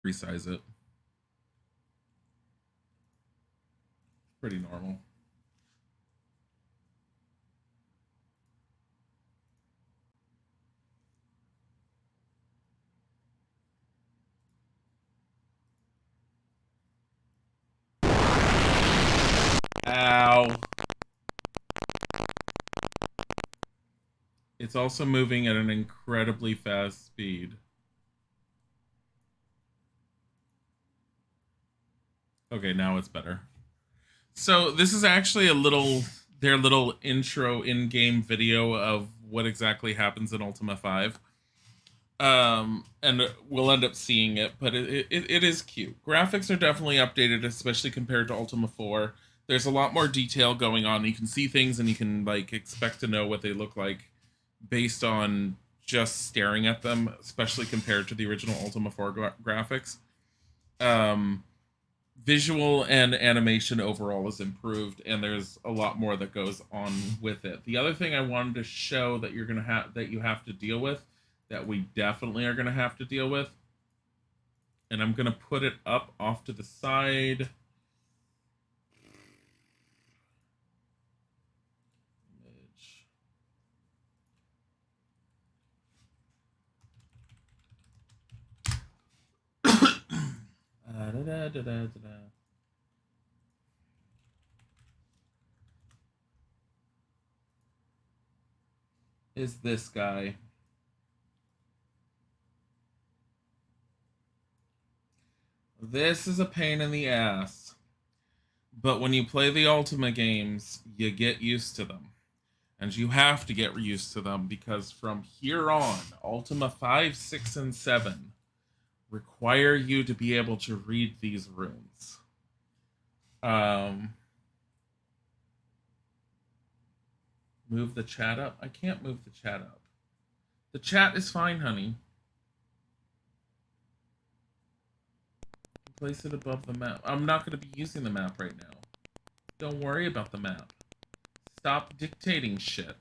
Resize it. Pretty normal. Ow. It's also moving at an incredibly fast speed. Okay, now it's better. So this is actually their little intro in-game video of what exactly happens in Ultima 5. And we'll end up seeing it, but it is cute. Graphics are definitely updated, especially compared to Ultima 4. There's a lot more detail going on. You can see things and you can like expect to know what they look like based on just staring at them, especially compared to the original Ultima 4 graphics. Um, Visual and animation overall is improved, and there's a lot more that goes on with it. The other thing I wanted to show that you have to deal with, that we definitely are gonna have to deal with, and I'm gonna put it up off to the side. Is this guy. This is a pain in the ass. But when you play the Ultima games, you get used to them. And you have to get used to them because from here on, Ultima 5, 6, and 7 require you to be able to read these runes. Move the chat up. I can't move the chat up. The chat is fine, honey. Place it above the map. I'm not going to be using the map right now. Don't worry about the map. Stop dictating shit.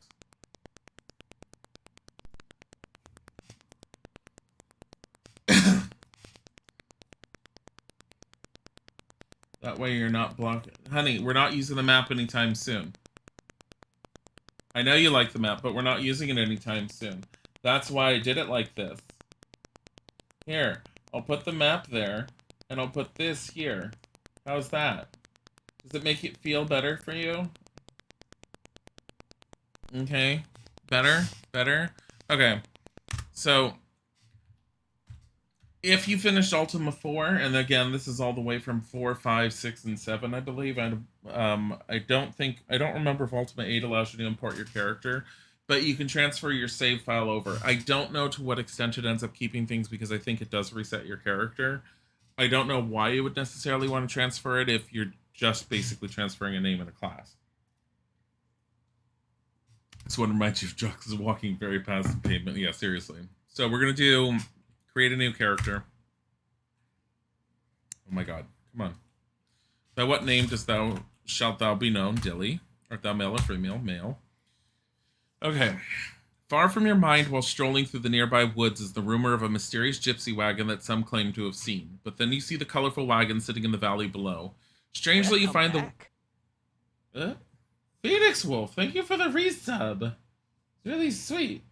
That way you're not blocking. Honey, we're not using the map anytime soon. I know you like the map, but we're not using it anytime soon. That's why I did it like this. Here, I'll put the map there, and I'll put this here. How's that? Does it make it feel better for you? Okay. Better? Better? Okay. So, if you finished Ultima 4, and again, this is all the way from 4, 5, 6, and 7, I believe. I don't remember if Ultima 8 allows you to import your character, but you can transfer your save file over. I don't know to what extent it ends up keeping things because I think it does reset your character. I don't know why you would necessarily want to transfer it if you're just basically transferring a name and a class. This one reminds you of Jux is walking very past the pavement. Yeah, seriously. So we're going to do create a new character. Oh my god. Come on. By what name shalt thou be known? DIlly. Art thou male or female? Male. Okay. Far from your mind while strolling through the nearby woods is the rumor of a mysterious gypsy wagon that some claim to have seen. But then you see the colorful wagon sitting in the valley below. Strangely, you find back. Phoenix Wolf, thank you for the resub. It's really sweet.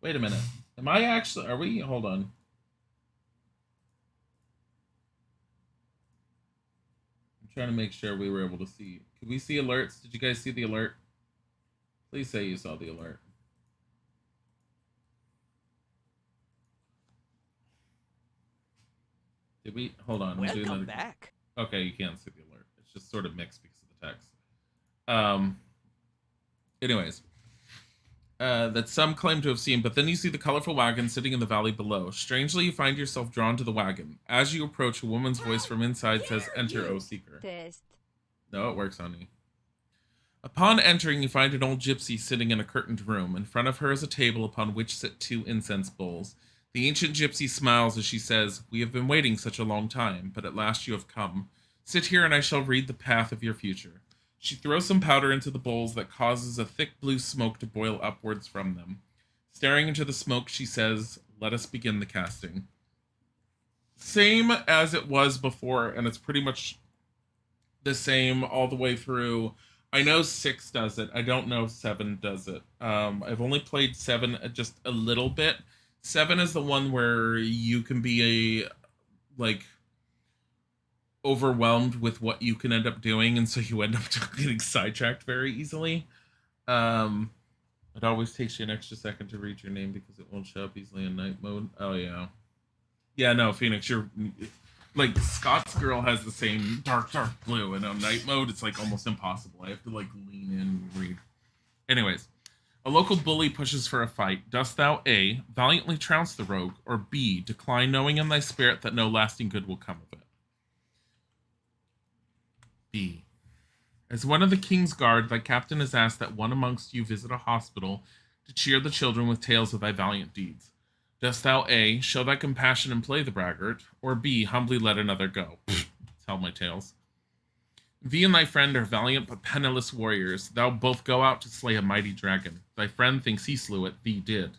Wait a minute. Am I actually... Are we... Hold on. I'm trying to make sure we were able to see... Could we see alerts? Did you guys see the alert? Please say you saw the alert. Did we? Hold on. Welcome back. Okay, you can't see the alert. It's just sort of mixed because of the text. Anyways. That some claim to have seen, but then you see the colorful wagon sitting in the valley below. Strangely, you find yourself drawn to the wagon. As you approach, a woman's voice from inside says, "Enter, O Seeker." No, it works, honey. Upon entering, you find an old gypsy sitting in a curtained room. In front of her is a table upon which sit 2 incense bowls. The ancient gypsy smiles as she says, "We have been waiting such a long time, but at last you have come. Sit here and I shall read the path of your future." She throws some powder into the bowls that causes a thick blue smoke to boil upwards from them. Staring into the smoke, she says, "Let us begin the casting." Same as it was before, and it's pretty much the same all the way through. I know 6 does it. I don't know if 7 does it. I've only played 7 just a little bit. 7 is the one where you can be like overwhelmed with what you can end up doing, and so you end up getting sidetracked very easily. Um, it always takes you an extra second to read your name because it won't show up easily in night mode. Oh yeah, yeah. No, Phoenix, you're like Scott's girl has the same dark blue, and on night mode it's like almost impossible. I have to like lean in and read. Anyways, a local bully pushes for a fight. Dost thou A, valiantly trounce the rogue, or B, decline knowing in thy spirit that no lasting good will come of it? B. As one of the king's guard, thy captain has asked that one amongst you visit a hospital to cheer the children with tales of thy valiant deeds. Dost thou A, show thy compassion and play the braggart, or B, humbly let another go? Tell my tales. Thee and thy friend are valiant but penniless warriors. Thou both go out to slay a mighty dragon. Thy friend thinks he slew it, thee did.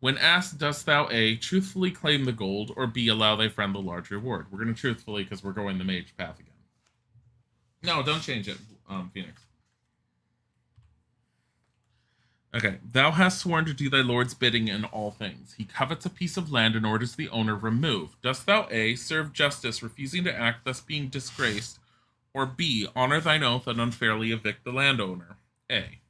When asked, dost thou A, truthfully claim the gold, or B, allow thy friend the large reward? We're going to truthfully because we're going the mage path again. No, don't change it, Phoenix. Okay. Thou hast sworn to do thy lord's bidding in all things. He covets a piece of land and orders the owner removed. Dost thou A, serve justice, refusing to act, thus being disgraced, or B, honor thine oath and unfairly evict the landowner? A.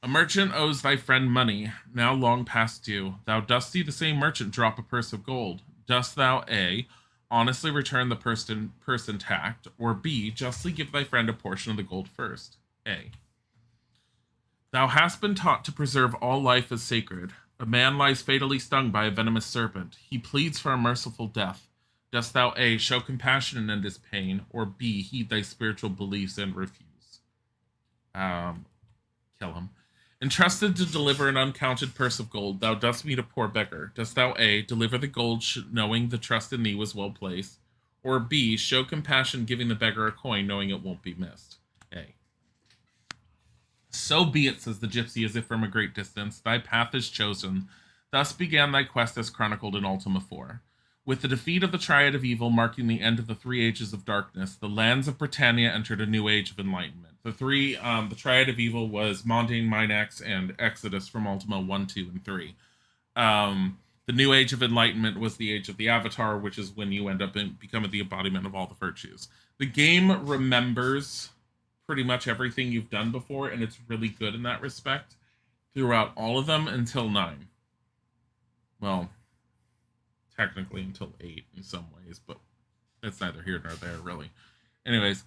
A merchant owes thy friend money, now long past due. Thou dost see the same merchant drop a purse of gold. Dost thou A, honestly return the purse intact, or B, justly give thy friend a portion of the gold first? A. Thou hast been taught to preserve all life as sacred. A man lies fatally stung by a venomous serpent. He pleads for a merciful death. Dost thou A, show compassion and end his pain, or B, heed thy spiritual beliefs and refuse? Kill him. Entrusted to deliver an uncounted purse of gold, thou dost meet a poor beggar. Dost thou A, deliver the gold knowing the trust in thee was well placed? Or B, show compassion giving the beggar a coin knowing it won't be missed? A. So be it, says the gypsy as if from a great distance. Thy path is chosen. Thus began thy quest as chronicled in Ultima 4. With the defeat of the Triad of Evil marking the end of the 3 ages of darkness, the lands of Britannia entered a new age of enlightenment. The Triad of Evil was Mondain, Minax, and Exodus from Ultima 1, 2, and 3. The new age of enlightenment was the age of the Avatar, which is when you end up becoming the embodiment of all the virtues. The game remembers pretty much everything you've done before, and it's really good in that respect throughout all of them until 9. Well, technically until 8 in some ways, but that's neither here nor there, really. Anyways,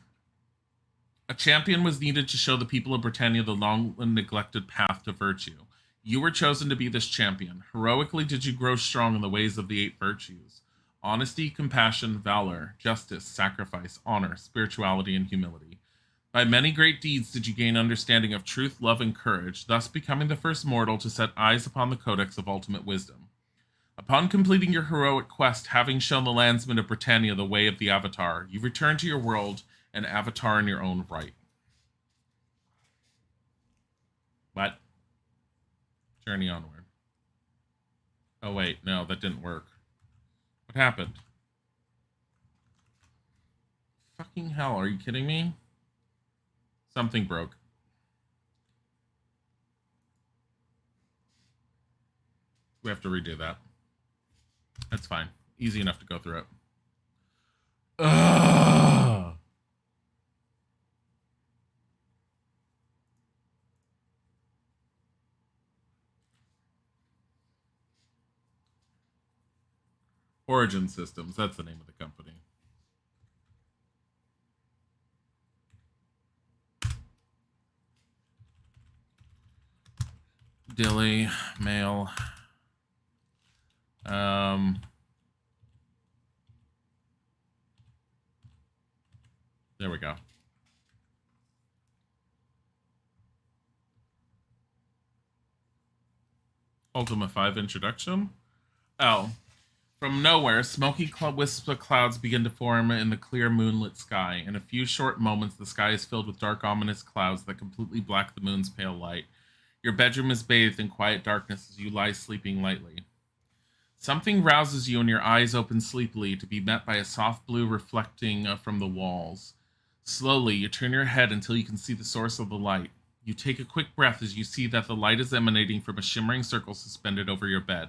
a champion was needed to show the people of Britannia the long neglected path to virtue. You were chosen to be this champion. Heroically did you grow strong in the ways of the 8 virtues: honesty, compassion, valor, justice, sacrifice, honor, spirituality, and humility. By many great deeds did you gain understanding of truth, love, and courage, thus becoming the first mortal to set eyes upon the codex of ultimate wisdom. Upon completing your heroic quest, having shown the landsmen of Britannia the way of the Avatar, you return to your world, an Avatar in your own right. What? Journey onward. Oh wait, no, that didn't work. What happened? Fucking hell, are you kidding me? Something broke. We have to redo that. That's fine. Easy enough to go through it. Ugh. Origin Systems, that's the name of the company. DIlly, mail. There we go. Ultima 5 introduction. Oh. From nowhere, smoky wisps of clouds begin to form in the clear moonlit sky. In a few short moments, the sky is filled with dark, ominous clouds that completely block the moon's pale light. Your bedroom is bathed in quiet darkness as you lie sleeping lightly. Something rouses you and your eyes open sleepily to be met by a soft blue reflecting from the walls. Slowly, you turn your head until you can see the source of the light. You take a quick breath as you see that the light is emanating from a shimmering circle suspended over your bed.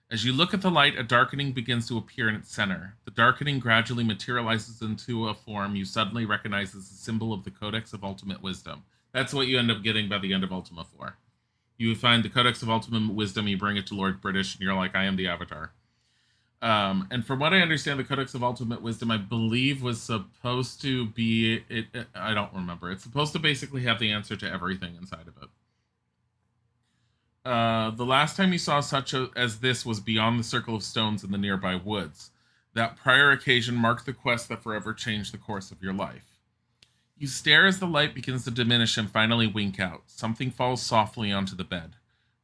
As you look at the light, a darkening begins to appear in its center. The darkening gradually materializes into a form you suddenly recognize as a symbol of the Codex of Ultimate Wisdom. That's what you end up getting by the end of Ultima 4. You find the Codex of Ultimate Wisdom, you bring it to Lord British, and you're like, I am the Avatar. And from what I understand, the Codex of Ultimate Wisdom, I believe, was supposed to be... I don't remember. It's supposed to basically have the answer to everything inside of it. The last time you saw as this was beyond the circle of stones in the nearby woods. That prior occasion marked the quest that forever changed the course of your life. You stare as the light begins to diminish and finally wink out. Something falls softly onto the bed.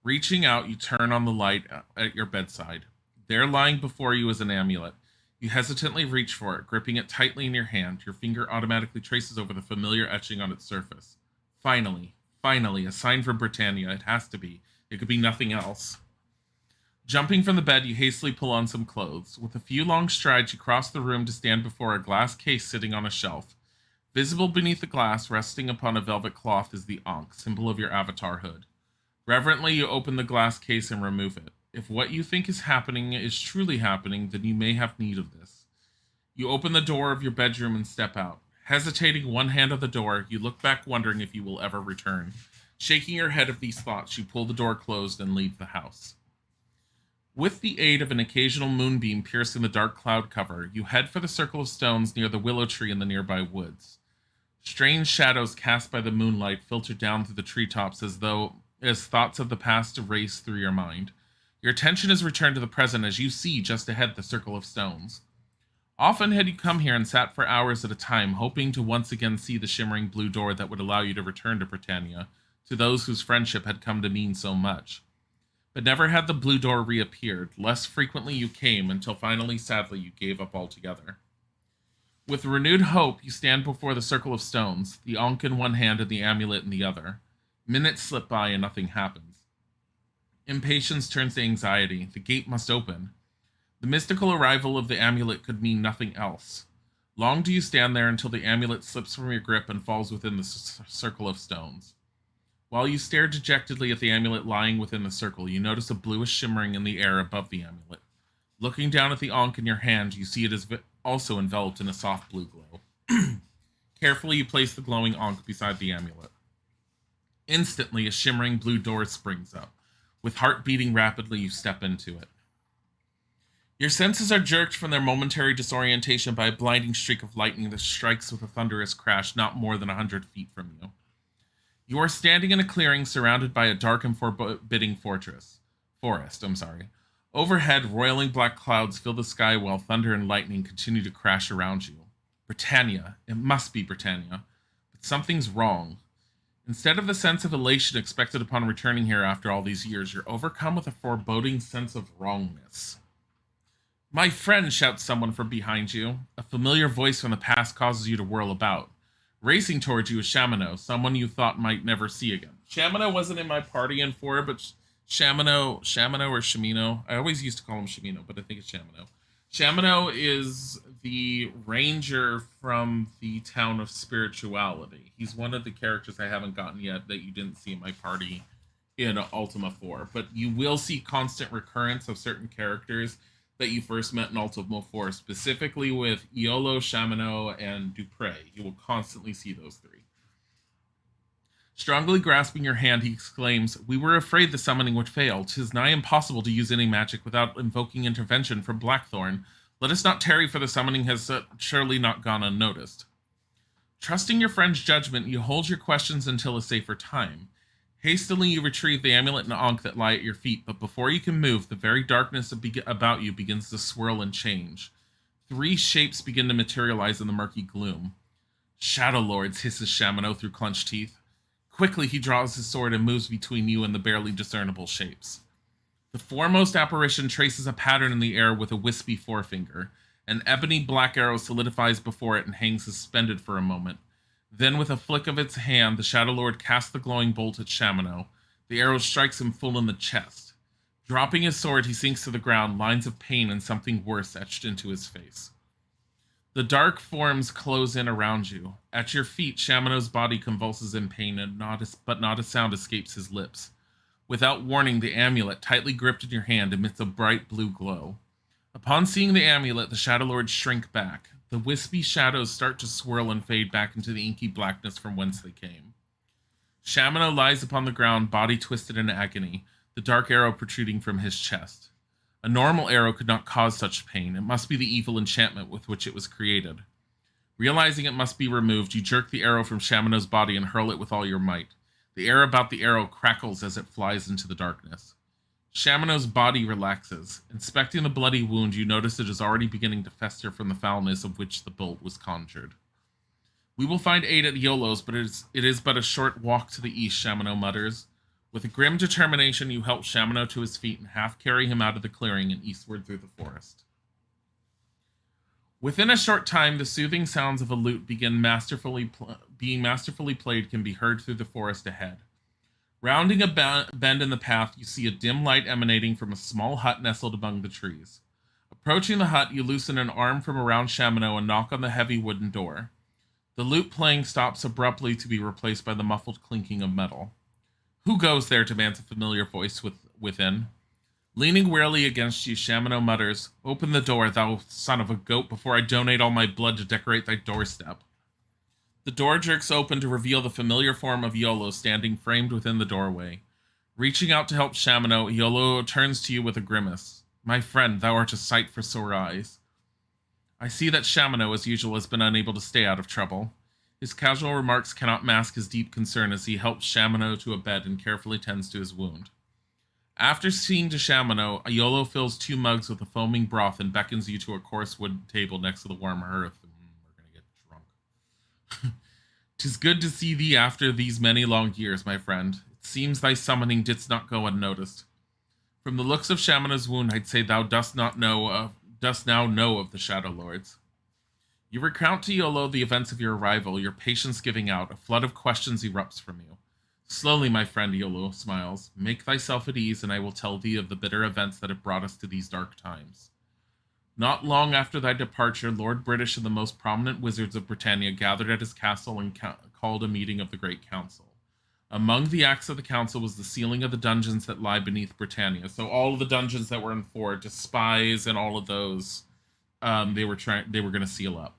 Reaching out, you turn on the light at your bedside. There, lying before you, is an amulet. You hesitantly reach for it, gripping it tightly in your hand. Your finger automatically traces over the familiar etching on its surface. Finally, a sign from Britannia. It has to be. It could be nothing else. Jumping from the bed, you hastily pull on some clothes. With a few long strides, you cross the room to stand before a glass case sitting on a shelf. Visible beneath the glass, resting upon a velvet cloth, is the Ankh, symbol of your avatarhood. Reverently, you open the glass case and remove it. If what you think is happening is truly happening, then you may have need of this. You open the door of your bedroom and step out. Hesitating one hand on the door, you look back wondering if you will ever return. Shaking your head of these thoughts, you pull the door closed and leave the house. With the aid of an occasional moonbeam piercing the dark cloud cover, you head for the circle of stones near the willow tree in the nearby woods. Strange shadows cast by the moonlight filter down through the treetops as thoughts of the past race through your mind. Your attention is returned to the present as you see just ahead the circle of stones. Often had you come here and sat for hours at a time, hoping to once again see the shimmering blue door that would allow you to return to Britannia, to those whose friendship had come to mean so much. But never had the blue door reappeared. Less frequently you came, until finally, sadly, you gave up altogether. With renewed hope, you stand before the circle of stones, the Ankh in one hand and the amulet in the other. Minutes slip by and nothing happens. Impatience turns to anxiety. The gate must open. The mystical arrival of the amulet could mean nothing else. Long do you stand there until the amulet slips from your grip and falls within the circle of stones. While you stare dejectedly at the amulet lying within the circle, you notice a bluish shimmering in the air above the amulet. Looking down at the Ankh in your hand, you see it is also enveloped in a soft blue glow. Carefully, you place the glowing Ankh beside the amulet. Instantly, a shimmering blue door springs up. With heart beating rapidly, you step into it. Your senses are jerked from their momentary disorientation by a blinding streak of lightning that strikes with a thunderous crash not more than 100 feet from you. You are standing in a clearing surrounded by a dark and forbidding forest. Overhead, roiling black clouds fill the sky while thunder and lightning continue to crash around you. Britannia. It must be Britannia. But something's wrong. Instead of the sense of elation expected upon returning here after all these years, you're overcome with a foreboding sense of wrongness. My friend, shouts someone from behind you. A familiar voice from the past causes you to whirl about. Racing towards you is Shamino, someone you thought might never see again. Shamino wasn't in my party in 4, but Shamino or Shamino. I always used to call him Shamino, but I think it's Shamino. Shamino is the ranger from the town of Spirituality. He's one of the characters I haven't gotten yet that you didn't see in my party in Ultima 4. But you will see constant recurrence of certain characters that you first met in Ultima 4, specifically with Iolo, Shamino, and Dupre. You will constantly see those three. Strongly grasping your hand, he exclaims, "We were afraid the summoning would fail. 'Tis nigh impossible to use any magic without invoking intervention from Blackthorn. Let us not tarry, for the summoning has surely not gone unnoticed." Trusting your friend's judgment, you hold your questions until a safer time. Hastily, you retrieve the amulet and Ankh that lie at your feet, but before you can move, the very darkness about you begins to swirl and change. 3 shapes begin to materialize in the murky gloom. "Shadow Lords," hisses Shamino through clenched teeth. Quickly, he draws his sword and moves between you and the barely discernible shapes. The foremost apparition traces a pattern in the air with a wispy forefinger. An ebony black arrow solidifies before it and hangs suspended for a moment. Then, with a flick of its hand, the Shadow Lord casts the glowing bolt at Shamino. The arrow strikes him full in the chest. Dropping his sword, he sinks to the ground, lines of pain and something worse etched into his face. The dark forms close in around you. At your feet, Shamano's body convulses in pain, but not a sound escapes his lips. Without warning, the amulet, tightly gripped in your hand, emits a bright blue glow. Upon seeing the amulet, the Shadow Lords shrink back. The wispy shadows start to swirl and fade back into the inky blackness from whence they came. Shamano lies upon the ground, body twisted in agony, the dark arrow protruding from his chest. A normal arrow could not cause such pain. It must be the evil enchantment with which it was created. Realizing it must be removed, you jerk the arrow from Shamano's body and hurl it with all your might. The air about the arrow crackles as it flies into the darkness. Shamano's body relaxes. Inspecting the bloody wound, you notice it is already beginning to fester from the foulness of which the bolt was conjured. We will find aid at Iolo's, but it is but a short walk to the east, Shamano mutters. With a grim determination, you help Shamano to his feet and half carry him out of the clearing and eastward through the forest. Within a short time, the soothing sounds of a lute being masterfully played can be heard through the forest ahead. Rounding a bend in the path, you see a dim light emanating from a small hut nestled among the trees. Approaching the hut, you loosen an arm from around Shamano and knock on the heavy wooden door. The lute playing stops abruptly to be replaced by the muffled clinking of metal. "Who goes there?" demands a familiar voice within. Leaning wearily against you, Shamano mutters, "Open the door, thou son of a goat, before I donate all my blood to decorate thy doorstep." The door jerks open to reveal the familiar form of Iolo standing framed within the doorway. Reaching out to help Shamano, Iolo turns to you with a grimace. "My friend, thou art a sight for sore eyes." I see that Shamano, as usual, has been unable to stay out of trouble. His casual remarks cannot mask his deep concern as he helps Shamano to a bed and carefully tends to his wound. After seeing to Shamano, Iolo fills 2 mugs with a foaming broth and beckons you to a coarse wood table next to the warm hearth. We're going to get drunk. "'Tis good to see thee after these many long years, my friend. It seems thy summoning didst not go unnoticed. From the looks of Shamano's wound, I'd say thou dost now know of the Shadow Lords." You recount to Iolo the events of your arrival, your patience giving out. A flood of questions erupts from you. "Slowly, my friend," Iolo smiles. "Make thyself at ease, and I will tell thee of the bitter events that have brought us to these dark times. Not long after thy departure, Lord British and the most prominent wizards of Britannia gathered at his castle and called a meeting of the Great Council. Among the acts of the council was the sealing of the dungeons that lie beneath Britannia." So all of the dungeons that were in Ford, to spies and all of those, they were going to seal up.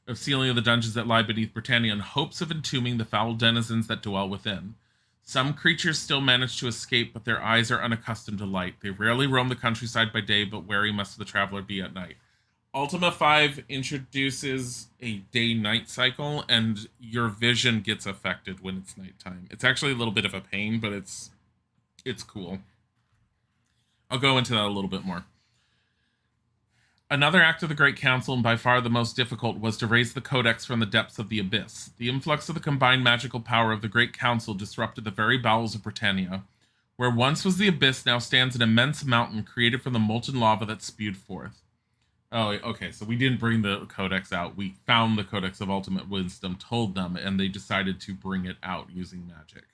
Of sealing of the dungeons that lie beneath Britannia in hopes of entombing the foul denizens that dwell within. Some creatures still manage to escape, but their eyes are unaccustomed to light. They rarely roam the countryside by day, but wary must the traveler be at night. Ultima 5 introduces a day-night cycle, and your vision gets affected when it's nighttime. It's actually a little bit of a pain, but it's cool. I'll go into that a little bit more. Another act of the Great Council, and by far the most difficult, was to raise the Codex from the depths of the abyss. The influx of the combined magical power of the Great Council disrupted the very bowels of Britannia. Where once was the abyss, now stands an immense mountain created from the molten lava that spewed forth. Oh, okay, so we didn't bring the Codex out. We found the Codex of Ultimate Wisdom, told them, and they decided to bring it out using magic.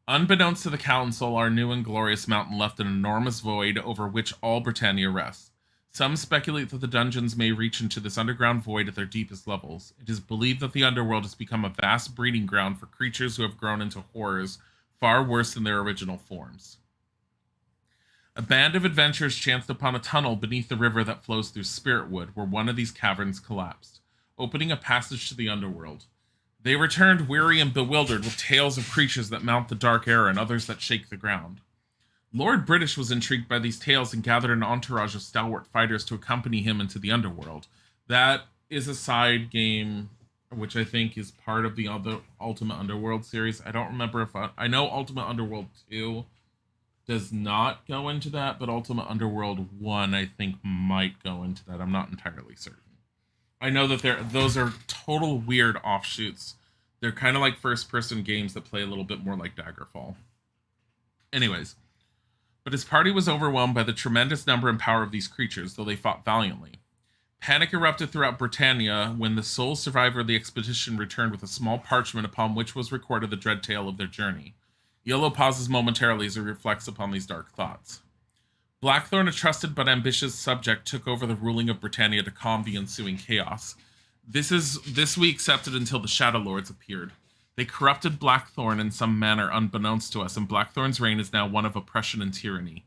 Unbeknownst to the Council, our new and glorious mountain left an enormous void over which all Britannia rests. Some speculate that the dungeons may reach into this underground void at their deepest levels. It is believed that the underworld has become a vast breeding ground for creatures who have grown into horrors far worse than their original forms. A band of adventurers chanced upon a tunnel beneath the river that flows through Spiritwood, where one of these caverns collapsed, opening a passage to the underworld. They returned weary and bewildered with tales of creatures that mount the dark air and others that shake the ground. Lord British was intrigued by these tales and gathered an entourage of stalwart fighters to accompany him into the underworld. That is a side game, which I think is part of the other Ultima Underworld series. I don't remember if I know Ultima Underworld 2 does not go into that, but Ultima Underworld 1 I think might go into that. I'm not entirely certain. I know that those are total weird offshoots. They're kind of like first-person games that play a little bit more like Daggerfall. Anyways, but his party was overwhelmed by the tremendous number and power of these creatures, though they fought valiantly. Panic erupted throughout Britannia when the sole survivor of the expedition returned with a small parchment upon which was recorded the dread tale of their journey. Yellow pauses momentarily as he reflects upon these dark thoughts. Blackthorn, a trusted but ambitious subject, took over the ruling of Britannia to calm the ensuing chaos. This we accepted until the Shadow Lords appeared. They corrupted Blackthorn in some manner unbeknownst to us, and Blackthorn's reign is now one of oppression and tyranny.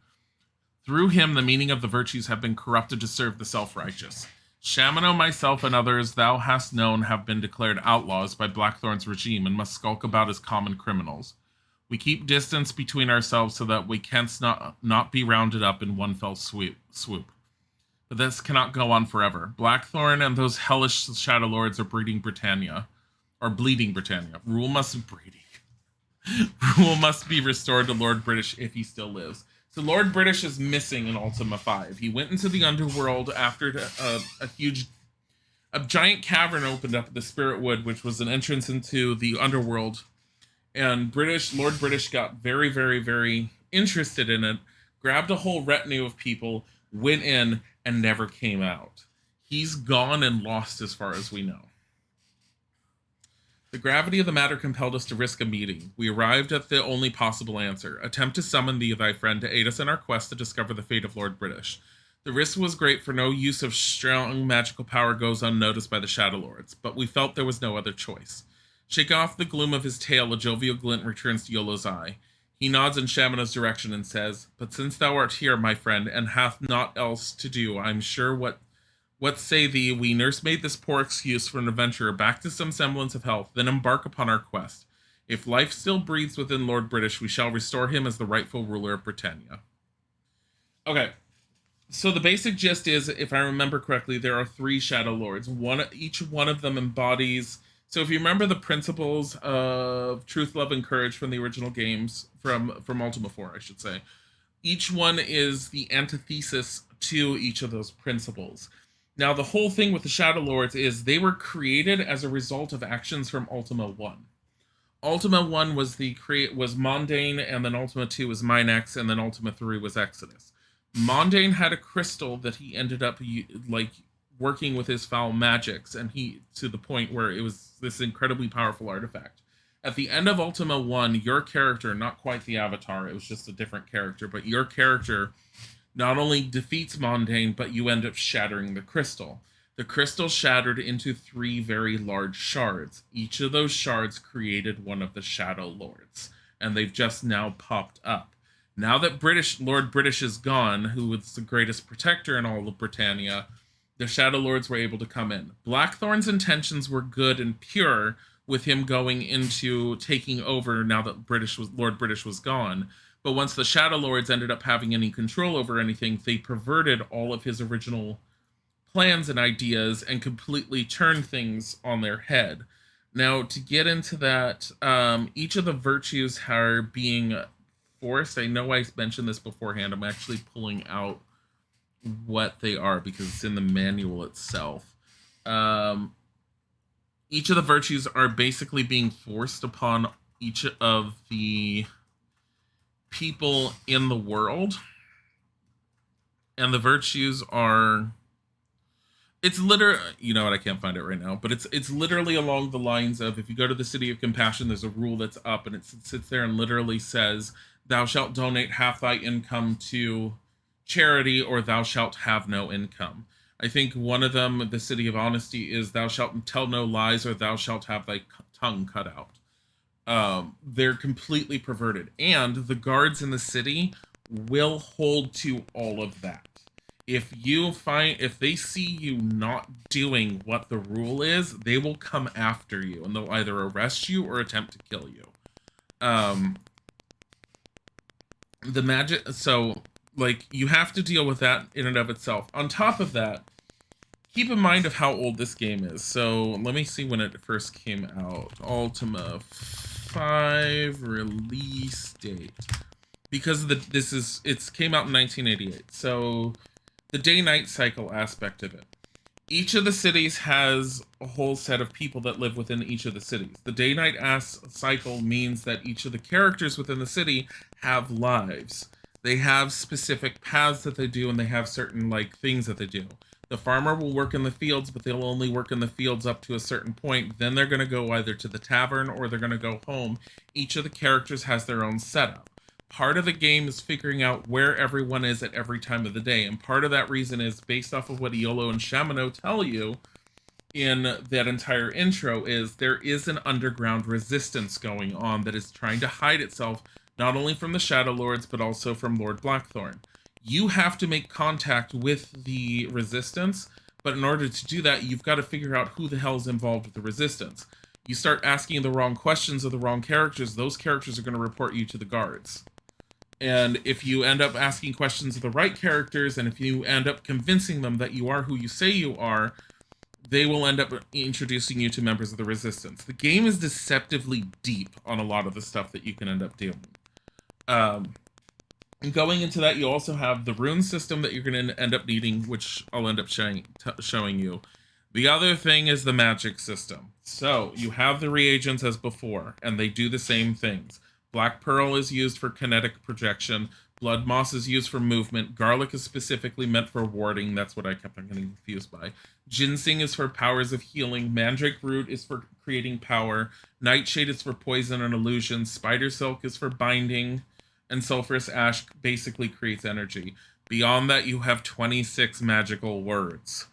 Through him, the meaning of the virtues have been corrupted to serve the self-righteous. Shamano, myself, and others thou hast known have been declared outlaws by Blackthorn's regime and must skulk about as common criminals. We keep distance between ourselves so that we canst not be rounded up in one fell swoop. But this cannot go on forever. Blackthorn and those hellish Shadow Lords are bleeding Britannia. Rule must be restored to Lord British if he still lives. So Lord British is missing in Ultima 5. He went into the underworld after a giant cavern opened up at the Spirit Wood, which was an entrance into the underworld. And Lord British got very, very, very interested in it, grabbed a whole retinue of people, went in, and never came out. He's gone and lost as far as we know. The gravity of the matter compelled us to risk a meeting. We arrived at the only possible answer. Attempt to summon thee, thy friend, to aid us in our quest to discover the fate of Lord British. The risk was great, for no use of strong magical power goes unnoticed by the Shadow Lords, but we felt there was no other choice. Shaking off the gloom of his tail, a jovial glint returns to Yolo's eye. He nods in Shamano's direction and says, But since thou art here, my friend, and hath naught else to do, I'm sure what say thee, we nursemaid this poor excuse for an adventurer back to some semblance of health, then embark upon our quest. If life still breathes within Lord British, we shall restore him as the rightful ruler of Britannia. Okay, so the basic gist is, if I remember correctly, there are 3 Shadow Lords. Each one of them embodies... So if you remember the principles of truth, love, and courage from the original games, from Ultima 4, I should say, each one is the antithesis to each of those principles. Now, the whole thing with the Shadow Lords is they were created as a result of actions from Ultima 1. Ultima 1 was Mondain, and then Ultima 2 was Minax, and then Ultima 3 was Exodus. Mondain had a crystal that he ended up working with his foul magics, and to the point where it was this incredibly powerful artifact. At the end of Ultima 1, your character, not quite the avatar, it was just a different character, but your character not only defeats Mondain, but you end up shattering the crystal. The crystal shattered into 3 very large shards. Each of those shards created one of the Shadow Lords, and they've just now popped up. Now that Lord British is gone, who was the greatest protector in all of Britannia, the Shadow Lords were able to come in. Blackthorn's intentions were good and pure, with him going into taking over now that Lord British was gone. But once the Shadow Lords ended up having any control over anything, they perverted all of his original plans and ideas and completely turned things on their head. Now, to get into that, each of the virtues are being forced. I know I mentioned this beforehand. I'm actually pulling out what they are because it's in the manual itself. Each of the virtues are basically being forced upon each of the people in the world, and the virtues are, it's literally, you know what, I can't find it right now, but it's literally along the lines of, if you go to the City of Compassion, there's a rule that's up, and it sits there and literally says, thou shalt donate half thy income to charity, or thou shalt have no income. I think one of them, the City of Honesty, is thou shalt tell no lies, or thou shalt have thy tongue cut out. They're completely perverted, and the guards in the city will hold to all of that. If they see you not doing what the rule is, they will come after you, and they'll either arrest you or attempt to kill you. The magic, so you have to deal with that in and of itself. On top of that, keep in mind of how old this game is. So let me see when it first came out. Ultima 5 release date, because it came out in 1988. So the day-night cycle aspect of it. Each of the cities has a whole set of people that live within each of the cities. The day-night cycle means that each of the characters within the city have lives. They have specific paths that they do, and they have certain like things that they do. The farmer will work in the fields, but they'll only work in the fields up to a certain point. Then they're going to go either to the tavern or they're going to go home. Each of the characters has their own setup. Part of the game is figuring out where everyone is at every time of the day, and part of that reason is based off of what Iolo and Shamino tell you in that entire intro is there is an underground resistance going on that is trying to hide itself not only from the Shadow Lords but also from Lord Blackthorn. You have to make contact with the resistance, but in order to do that, you've got to figure out who the hell is involved with the resistance. You start asking the wrong questions of the wrong characters, those characters are going to report you to the guards. And if you end up asking questions of the right characters, and if you end up convincing them that you are who you say you are, they will end up introducing you to members of the resistance. The game is deceptively deep on a lot of the stuff that you can end up doing. Going into that, you also have the rune system that you're going to end up needing, which I'll end up showing you. The other thing is the magic system. So you have the reagents as before, and they do the same things. Black Pearl is used for kinetic projection. Blood Moss is used for movement. Garlic is specifically meant for warding. That's what I kept on getting confused by. Ginseng is for powers of healing. Mandrake Root is for creating power. Nightshade is for poison and illusion. Spider Silk is for binding. And Sulphurous Ash basically creates energy. Beyond that, you have 26 magical words.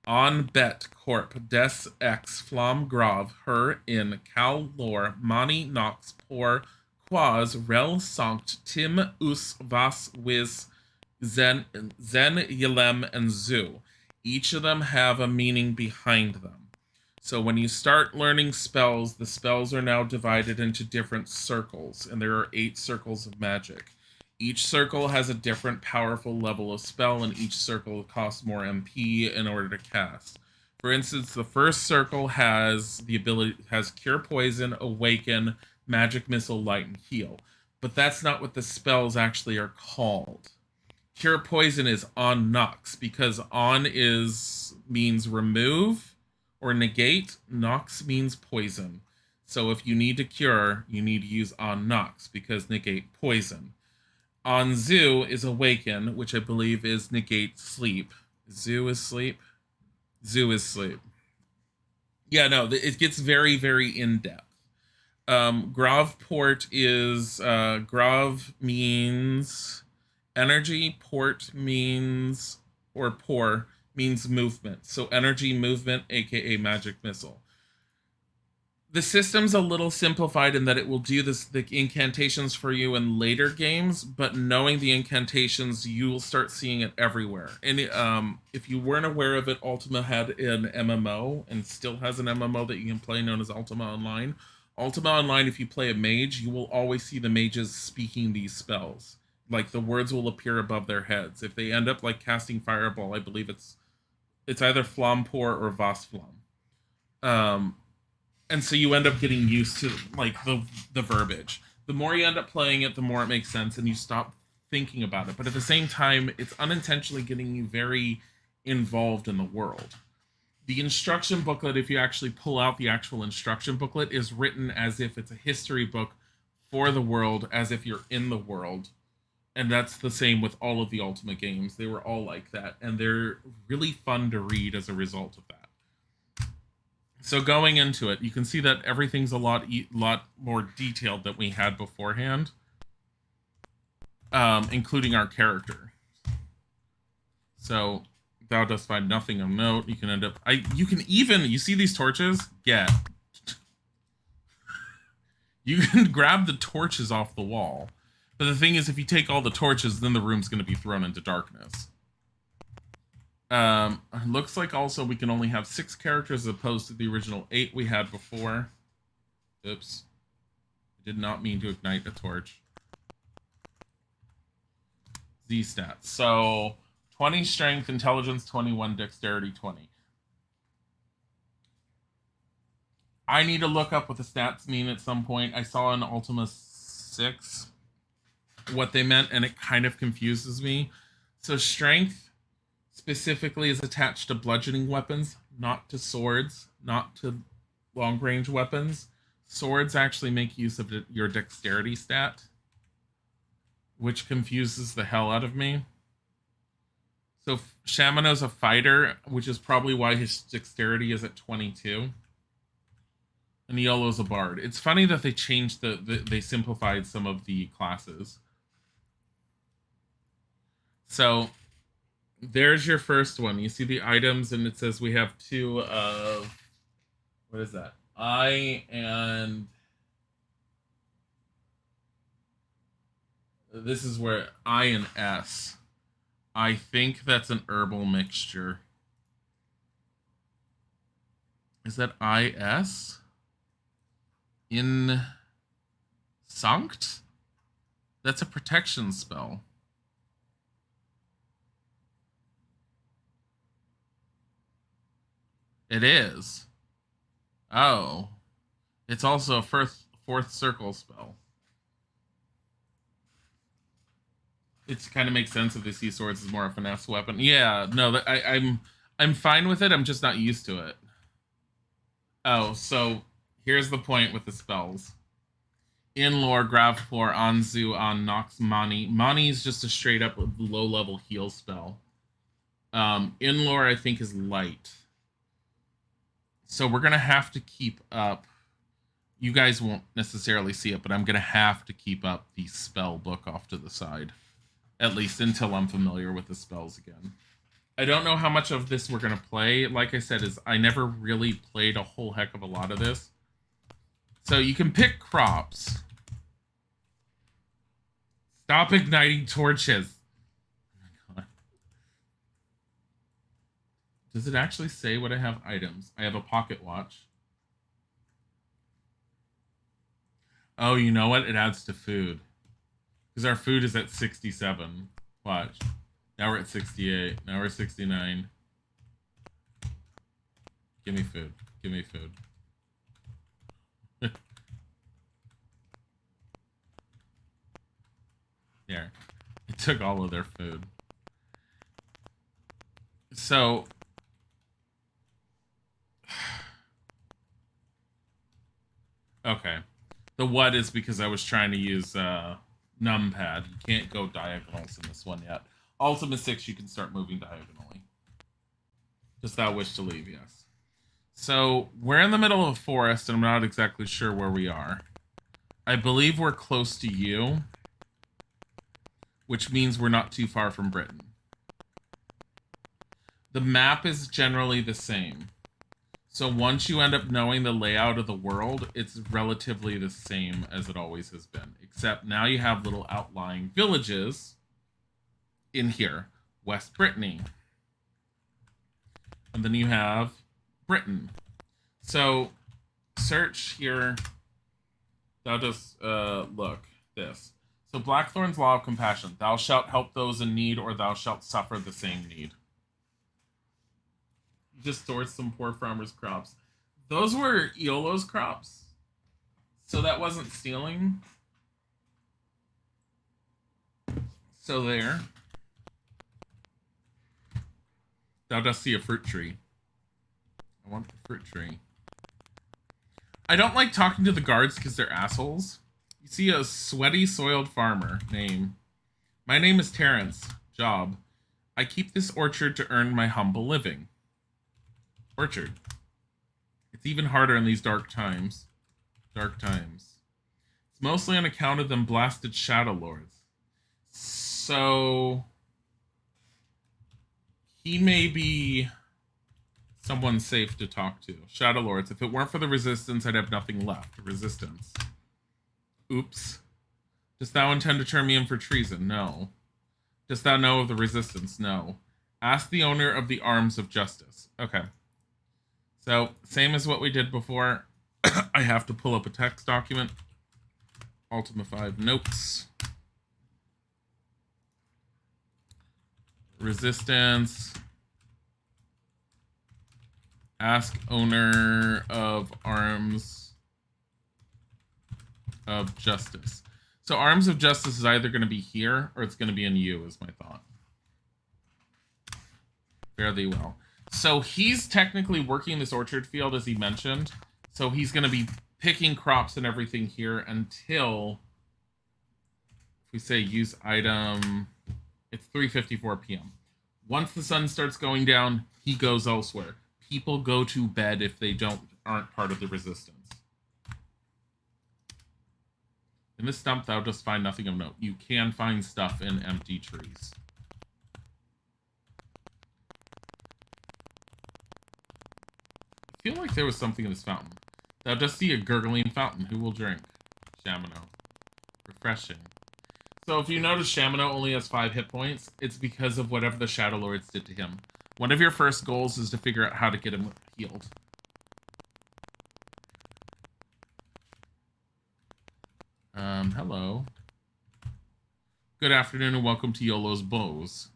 On Bet, Corp, Des X, Flam Grav, Her, In, Cal Lore, Mani, Nox, Por, Quaz, Rel, Sanct, Tim, Us, Vas, Wiz, Zen, Yelem, and Zoo. Each of them have a meaning behind them. So when you start learning spells, the spells are now divided into different circles, and there are 8 circles of magic. Each circle has a different powerful level of spell, and each circle costs more MP in order to cast. For instance, the first circle has Cure Poison, Awaken, Magic Missile, Light, and Heal. But that's not what the spells actually are called. Cure Poison is on Nox, because on means remove or negate. Nox means poison. So if you need to cure, you need to use on Nox, because negate poison. On Zoo is Awaken, which I believe is negate sleep. Zoo is sleep? Zoo is sleep. Yeah, no, it gets very, very in-depth. Gravport is... Grav means energy. Port means... Or pour means movement. So energy, movement, aka magic missile. The system's a little simplified in that it will do the incantations for you in later games, but knowing the incantations, you will start seeing it everywhere. And if you weren't aware of it, Ultima had an MMO, and still has an MMO that you can play known as Ultima Online. Ultima Online, if you play a mage, you will always see the mages speaking these spells. Like, the words will appear above their heads. If they end up, like, casting Fireball, I believe it's either Flampour or Vosflam. And so you end up getting used to, like, the verbiage. The more you end up playing it, the more it makes sense, and you stop thinking about it. But at the same time, it's unintentionally getting you very involved in the world. The instruction booklet, if you actually pull out the actual instruction booklet, is written as if it's a history book for the world, as if you're in the world. And that's the same with all of the Ultima games. They were all like that, and they're really fun to read as a result of that. So going into it, you can see that everything's a lot more detailed than we had beforehand, including our character. So thou dost find nothing of note. You can end up... you see these torches? Get. You can grab the torches off the wall. But the thing is, if you take all the torches, then the room's going to be thrown into darkness. Looks like also we can only have 6 characters as opposed to the original 8 we had before. Oops. I did not mean to ignite a torch. Z stats. So, 20 strength, intelligence 21, dexterity 20. I need to look up what the stats mean at some point. I saw in Ultima 6 what they meant, and it kind of confuses me. So, strength specifically is attached to bludgeoning weapons, not to swords, not to long-range weapons. Swords actually make use of your dexterity stat, which confuses the hell out of me. So Shamano's a fighter, which is probably why his dexterity is at 22. And Iolo's a bard. It's funny that they changed they simplified some of the classes. So there's your first one. You see the items, and it says we have 2 of, what is that? I and this is where I and S. I think that's an herbal mixture. Is that IS? In Sanct? That's a protection spell. It is. Oh. It's also a fourth circle spell. It kind of makes sense if they see swords as more a finesse weapon. Yeah, no, I'm fine with it. I'm just not used to it. Oh, so here's the point with the spells. In lore, Gravplore, Anzu, on Nox, Mani. Mani is just a straight up low level heal spell. In lore, I think, is light. So we're going to have to keep up. You guys won't necessarily see it, but I'm going to have to keep up the spell book off to the side. At least until I'm familiar with the spells again. I don't know how much of this we're going to play. Like I said, I never really played a whole heck of a lot of this. So you can pick crops. Stop igniting torches. Oh my God. Does it actually say what I have items? I have a pocket watch. Oh, you know what? It adds to food. Because our food is at 67. Watch. Now we're at 68. Now we're at 69. Give me food. Give me food. Here. It took all of their food. So... Okay. The what is because I was trying to use... numpad. You can't go diagonals in this one yet. Ultima 6, you can start moving diagonally. Does thou wish to leave? Yes. So, we're in the middle of a forest, and I'm not exactly sure where we are. I believe we're close to you, which means we're not too far from Britain. The map is generally the same. So once you end up knowing the layout of the world, it's relatively the same as it always has been. Except now you have little outlying villages in here. West Brittany. And then you have Britain. So search here. Thou dost look. This. So Blackthorn's Law of Compassion. Thou shalt help those in need, or thou shalt suffer the same need. Just stored some poor farmers' crops. Those were Iolo's crops. So that wasn't stealing. So there. Thou dost see a fruit tree. I want the fruit tree. I don't like talking to the guards because they're assholes. You see a sweaty, soiled farmer. Name. My name is Terrence. Job. I keep this orchard to earn my humble living. Orchard. It's even harder in these dark times. Dark times. It's mostly on account of them blasted Shadow Lords. So... he may be someone safe to talk to. Shadow Lords. If it weren't for the Resistance, I'd have nothing left. Resistance. Oops. Dost thou intend to turn me in for treason? No. Dost thou know of the Resistance? No. Ask the owner of the Arms of Justice. Okay. So, same as what we did before. I have to pull up a text document. Ultima 5 notes. Resistance. Ask owner of Arms of Justice. So Arms of Justice is either going to be here or it's going to be in you, is my thought. Fare thee well. So he's technically working this orchard field, as he mentioned. So he's going to be picking crops and everything here until If we say use item, it's 3:54 p.m. Once the sun starts going down, he goes elsewhere. People go to bed if they aren't part of the resistance. In this stump, thou dost find nothing of note. You can find stuff in empty trees. I feel like there was something in this fountain. Thou dost see a gurgling fountain. Who will drink? Shamino. Refreshing. So if you notice Shamino only has 5 hit points, it's because of whatever the Shadow Lords did to him. One of your first goals is to figure out how to get him healed. Hello. Good afternoon and welcome to YOLO's Bows.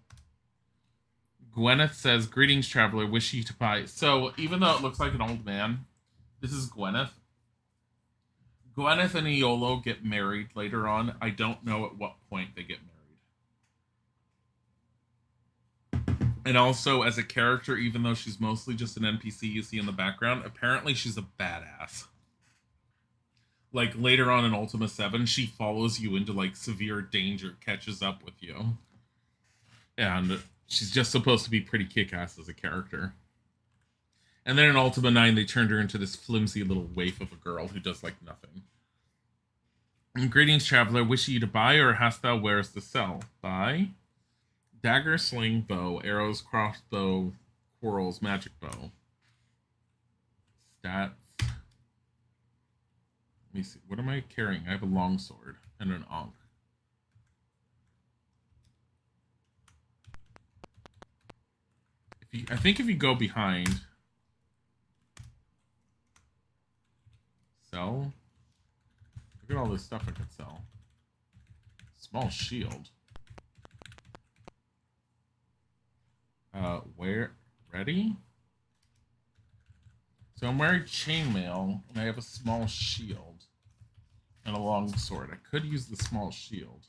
Gwyneth says, greetings, traveler, wish you to buy. So, even though it looks like an old man, this is Gwyneth. Gwyneth and Iolo get married later on. I don't know at what point they get married. And also, as a character, even though she's mostly just an NPC you see in the background, apparently she's a badass. Like, later on in Ultima 7, she follows you into, like, severe danger, catches up with you. And she's just supposed to be pretty kick-ass as a character. And then in Ultima 9, they turned her into this flimsy little waif of a girl who does, like, nothing. And greetings, traveler. Wish you to buy, or hast thou wares to sell? Buy. Dagger, sling, bow, arrows, crossbow, quarrels, magic bow. Stats. Let me see. What am I carrying? I have a longsword and an ankh. I think if you go behind, sell. Look at all this stuff I could sell. Small shield. Where? Ready? So I'm wearing chainmail, and I have a small shield and a long sword. I could use the small shield.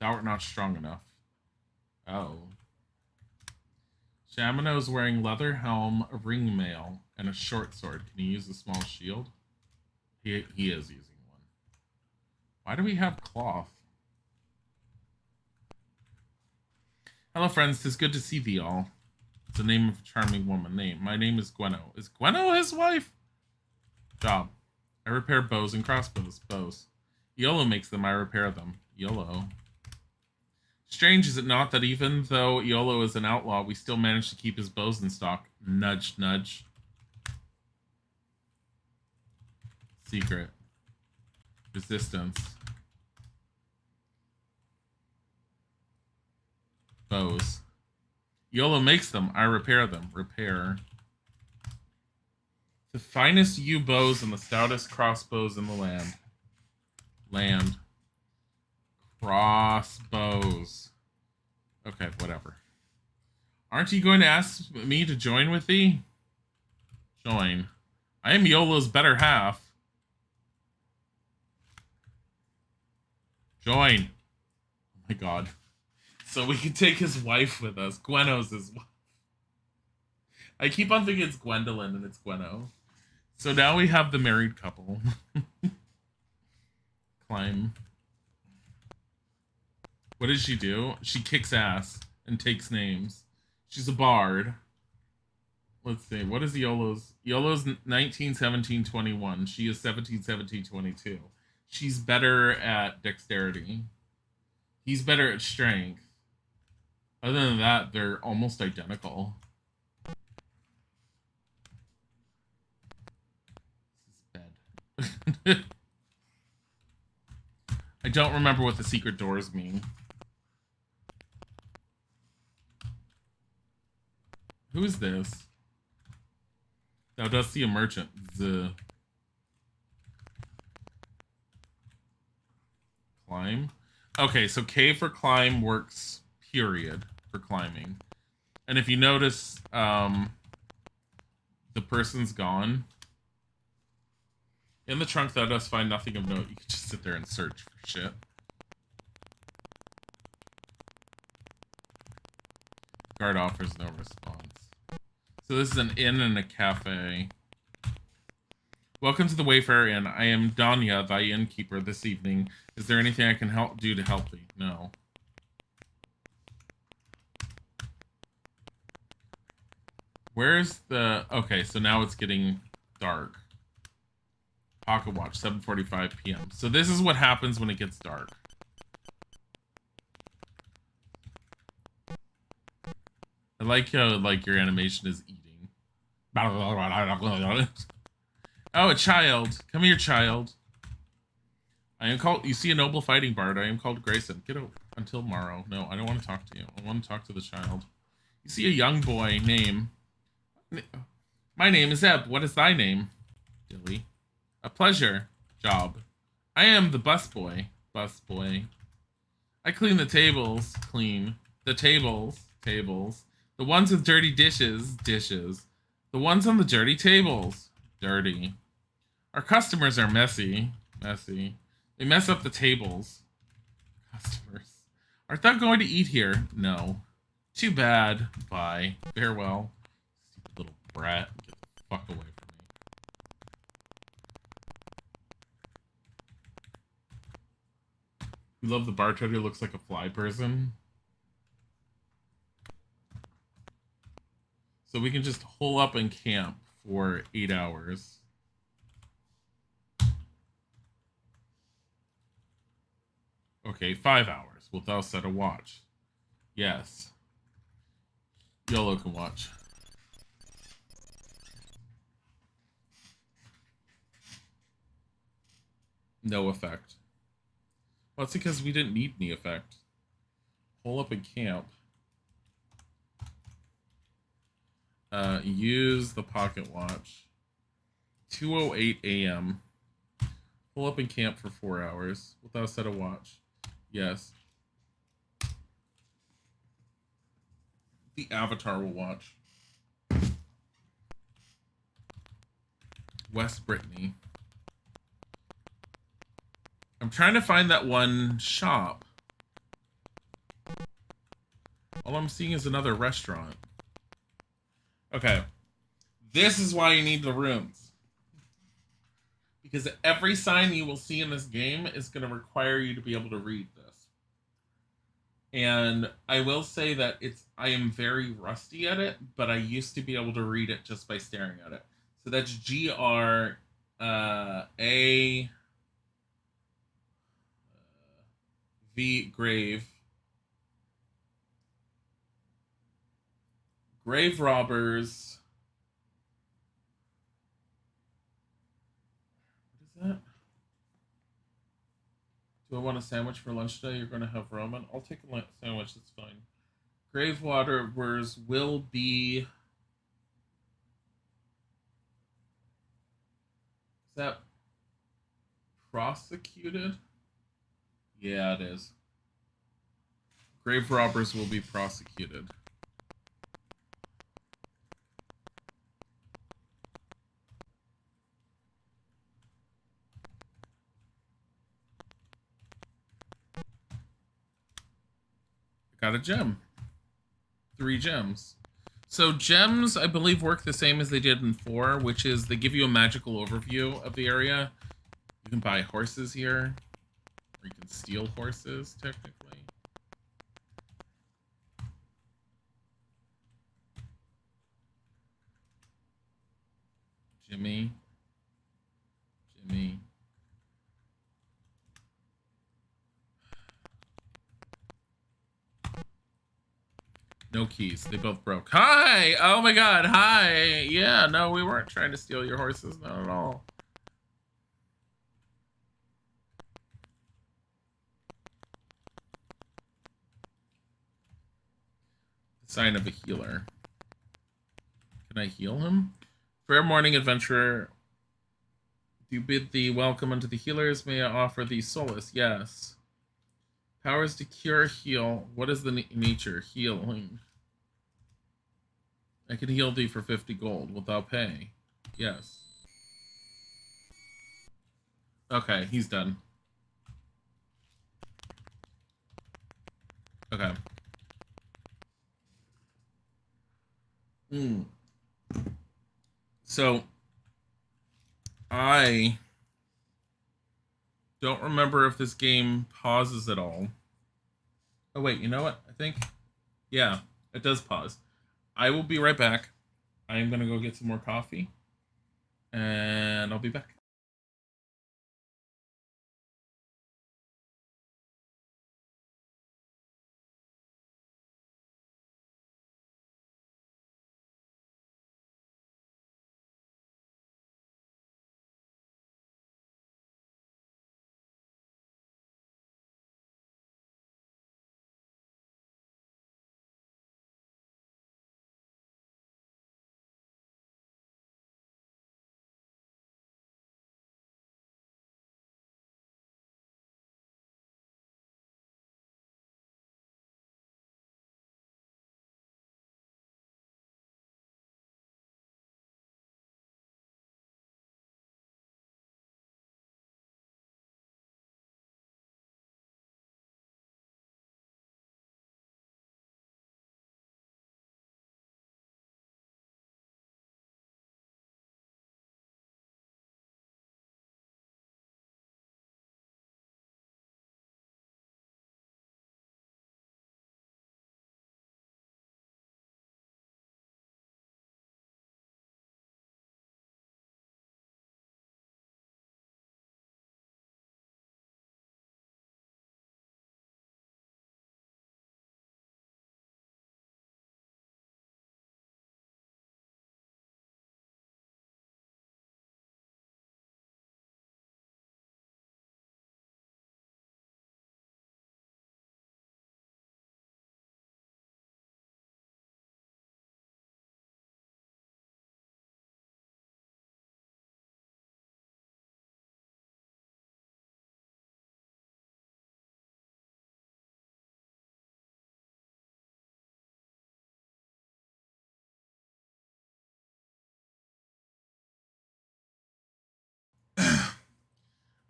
Thou art not strong enough. Oh. Shamino's wearing leather helm, a ring mail, and a short sword. Can he use the small shield? He is using one. Why do we have cloth? Hello, friends. 'Tis good to see thee all. It's the name of a charming woman. My name is Gweno. Is Gweno his wife? Job. I repair bows and crossbows. Bows. Iolo makes them. I repair them. Iolo. Strange, is it not, that even though Iolo is an outlaw, we still manage to keep his bows in stock? Nudge, nudge. Secret. Resistance. Bows. Iolo makes them. I repair them. Repair. The finest yew bows and the stoutest crossbows in the land. Land. Crossbows. Okay, whatever. Aren't you going to ask me to join with thee? Join. I am Iolo's better half. Join. Oh my god. So we can take his wife with us. Gweno's his wife. I keep on thinking it's Gwendolyn and it's Gweno. So now we have the married couple. Climb. What does she do? She kicks ass and takes names. She's a bard. Let's see. What is Iolo's? Iolo's 19, 17, 21. She is 17, 17, 22. She's better at dexterity. He's better at strength. Other than that, they're almost identical. This is bed. I don't remember what the secret doors mean. Who is this? Thou dost see a merchant. The climb. Okay, so K for climb works, period, for climbing. And if you notice, the person's gone. In the trunk, thou dost find nothing of note. You can just sit there and search for shit. Guard offers no response. So this is an inn and a cafe. Welcome to the Wayfarer Inn. I am Danya, thy innkeeper this evening. Is there anything I can do to help thee? No. Where's the... Okay, so now it's getting dark. Pocket watch, 7:45 p.m. So this is what happens when it gets dark. I like how like your animation is eating. Oh, a child. Come here, child. I am called... You see a noble fighting bard. I am called Grayson. Get over until tomorrow. No, I don't want to talk to you. I want to talk to the child. You see a young boy. Name. My name is Eb. What is thy name? DIlly. A pleasure. Job. I am the busboy. Busboy. I clean the tables. Clean. The tables. Tables. The ones with dirty dishes. Dishes. The ones on the dirty tables. Dirty. Our customers are messy. Messy. They mess up the tables. Customers. Art thou going to eat here? No. Too bad. Bye. Farewell. Stupid little brat. Get the fuck away from me. You love the bartender who looks like a fly person? So we can just hole up and camp for 8 hours. Okay, 5 hours. Wilt thou set a watch? Yes. YOLO can watch. No effect. Well, it's because we didn't need any effect. Hole up and camp. Use the pocket watch. 2:08 a.m. Pull up and camp for 4 hours. Without set a watch. Yes. The Avatar will watch. West Brittany. I'm trying to find that one shop. All I'm seeing is another restaurant. Okay. This is why you need the rooms. Because every sign you will see in this game is going to require you to be able to read this. And I will say that I am very rusty at it, but I used to be able to read it just by staring at it. So that's GRA V grave. Grave robbers. What is that? Do I want a sandwich for lunch today? You're going to have ramen? I'll take a sandwich. That's fine. Grave robbers will be... Is that prosecuted? Yeah, it is. Grave robbers will be prosecuted. Got a gem. 3 gems. So gems, I believe, work the same as they did in 4, which is they give you a magical overview of the area. You can buy horses here. Or you can steal horses, technically. Jimmy. No keys. They both broke. Hi! Oh my god, hi! Yeah, no, we weren't trying to steal your horses. Not at all. The sign of a healer. Can I heal him? Fair morning, adventurer. Do you bid thee welcome unto the healers? May I offer thee solace? Yes. Powers to cure, heal. What is the nature? Healing. I can heal thee for 50 gold. Wilt thou pay? Yes. Okay, he's done. Okay. So, I don't remember if this game pauses at all. Oh, wait, you know what? I think, yeah, it does pause. I will be right back. I am going to go get some more coffee, and I'll be back.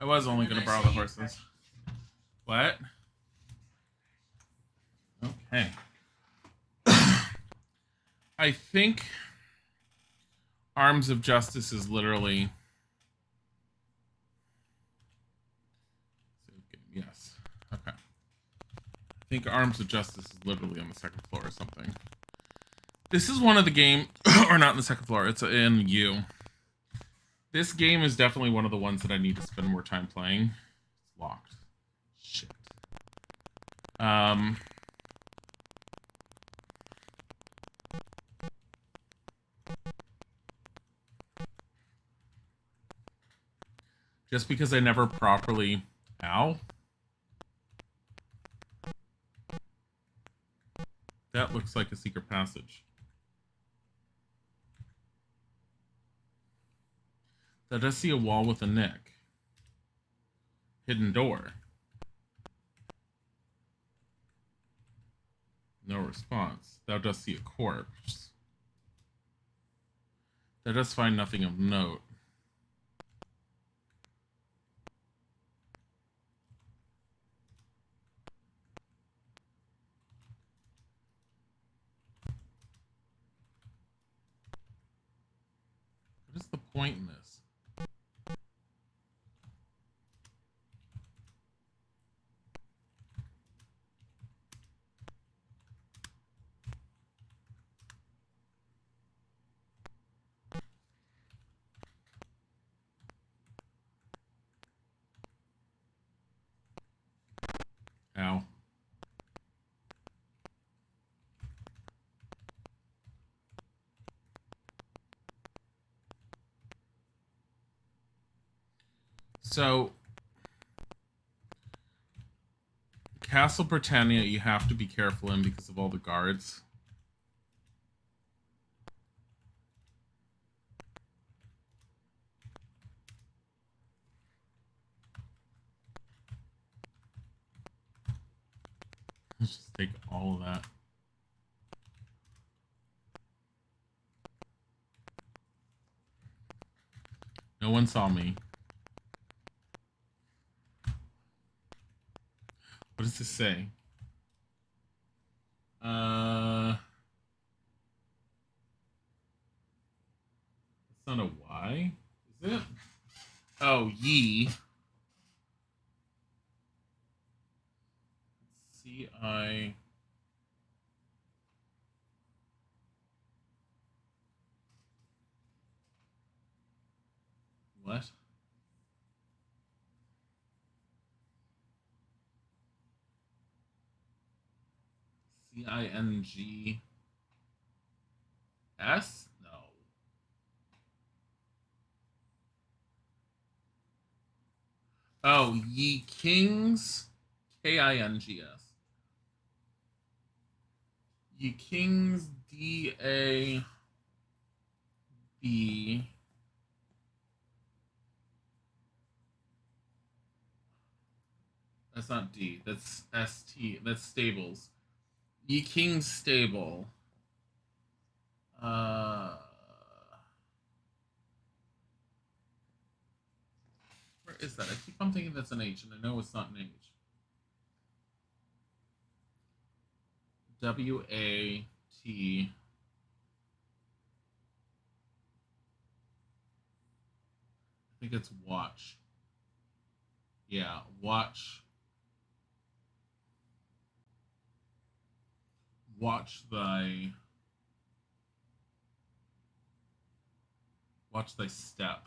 I was only going to borrow the horses. What? Okay. I think Arms of Justice is literally... Yes. Okay. I think Arms of Justice is literally on the second floor or something. This is one of the game... or not on the second floor. It's in U. This game is definitely one of the ones that I need to spend more time playing. It's locked. Shit. Just because I never properly... Ow. That looks like a secret passage. That does see a wall with a nick. Hidden door. No response. Thou dost see a corpse. Thou dost find nothing of note. What is the point in this? Ow. So, Castle Britannia, you have to be careful in because of all the guards. Let's just take all of that. No one saw me. What does this say? It's not a Y, is it? Oh, Yi. C-I... What? C-I-N-G... S? No. Oh, Ye Kings? Kings. Ye Kings, D-A-B... That's not D. That's S-T. That's Stables. Ye Kings Stable. Uh... Where is that? I keep on thinking that's an H, and I know it's not an H. W-A-T... I think it's watch. Yeah, watch. Watch thy. Watch thy step.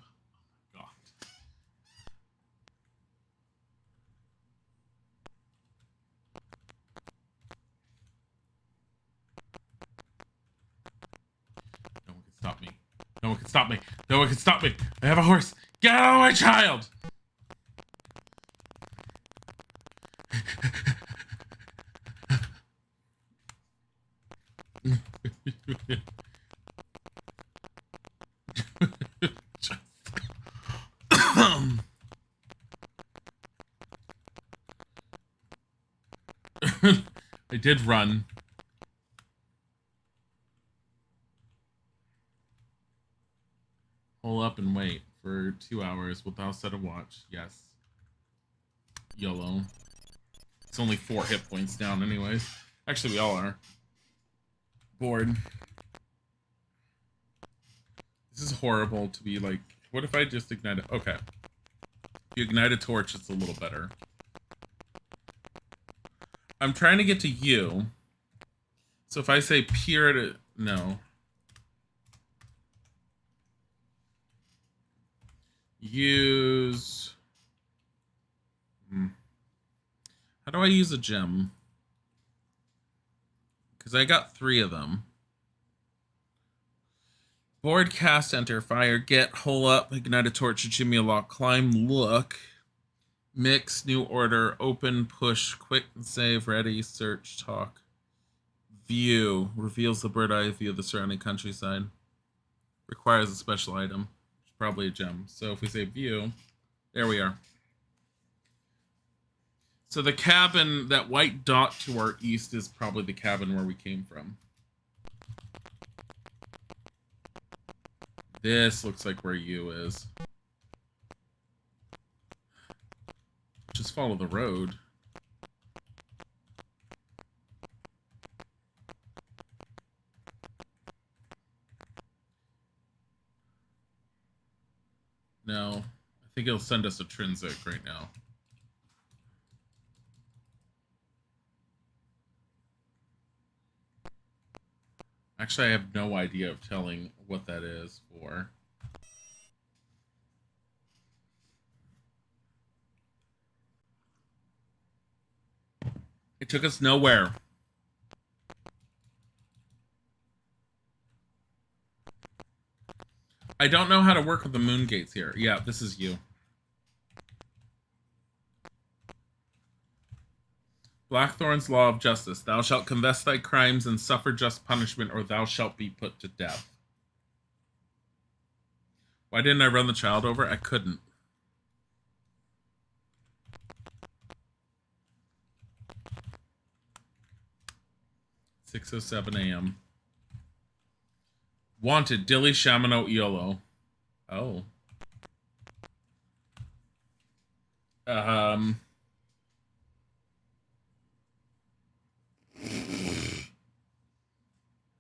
Oh my god. No one can stop me. No one can stop me. No one can stop me. I have a horse. Get out of my child! I did run. Hold up and wait for 2 hours without set a watch. Yes. YOLO. It's only 4 hit points down anyways. Actually, we all are. Bored. This is horrible to be like, what if I just ignite it? Okay. If you ignite a torch, it's a little better. I'm trying to get to you. So if I say peer to... No. Use... How do I use a gem? Because I got 3 of them. Board, cast, enter, fire, get, hole up, ignite a torch, Jimmy a lock, climb, look, mix, new order, open, push, quick, save, ready, search, talk. View reveals the bird eye view of the surrounding countryside. Requires a special item. Probably a gem. So if we say view, there we are. So the cabin, that white dot to our east is probably the cabin where we came from. This looks like where you is. Just follow the road. No, I think it'll send us a Trinsic right now. Actually, I have no idea of telling what that is for. It took us nowhere. I don't know how to work with the moon gates here. Yeah, this is you. Blackthorn's law of justice. Thou shalt confess thy crimes and suffer just punishment, or thou shalt be put to death. Why didn't I run the child over? I couldn't. (6:07 a.m.) Wanted, DIlly, Shamano, Iolo. Oh.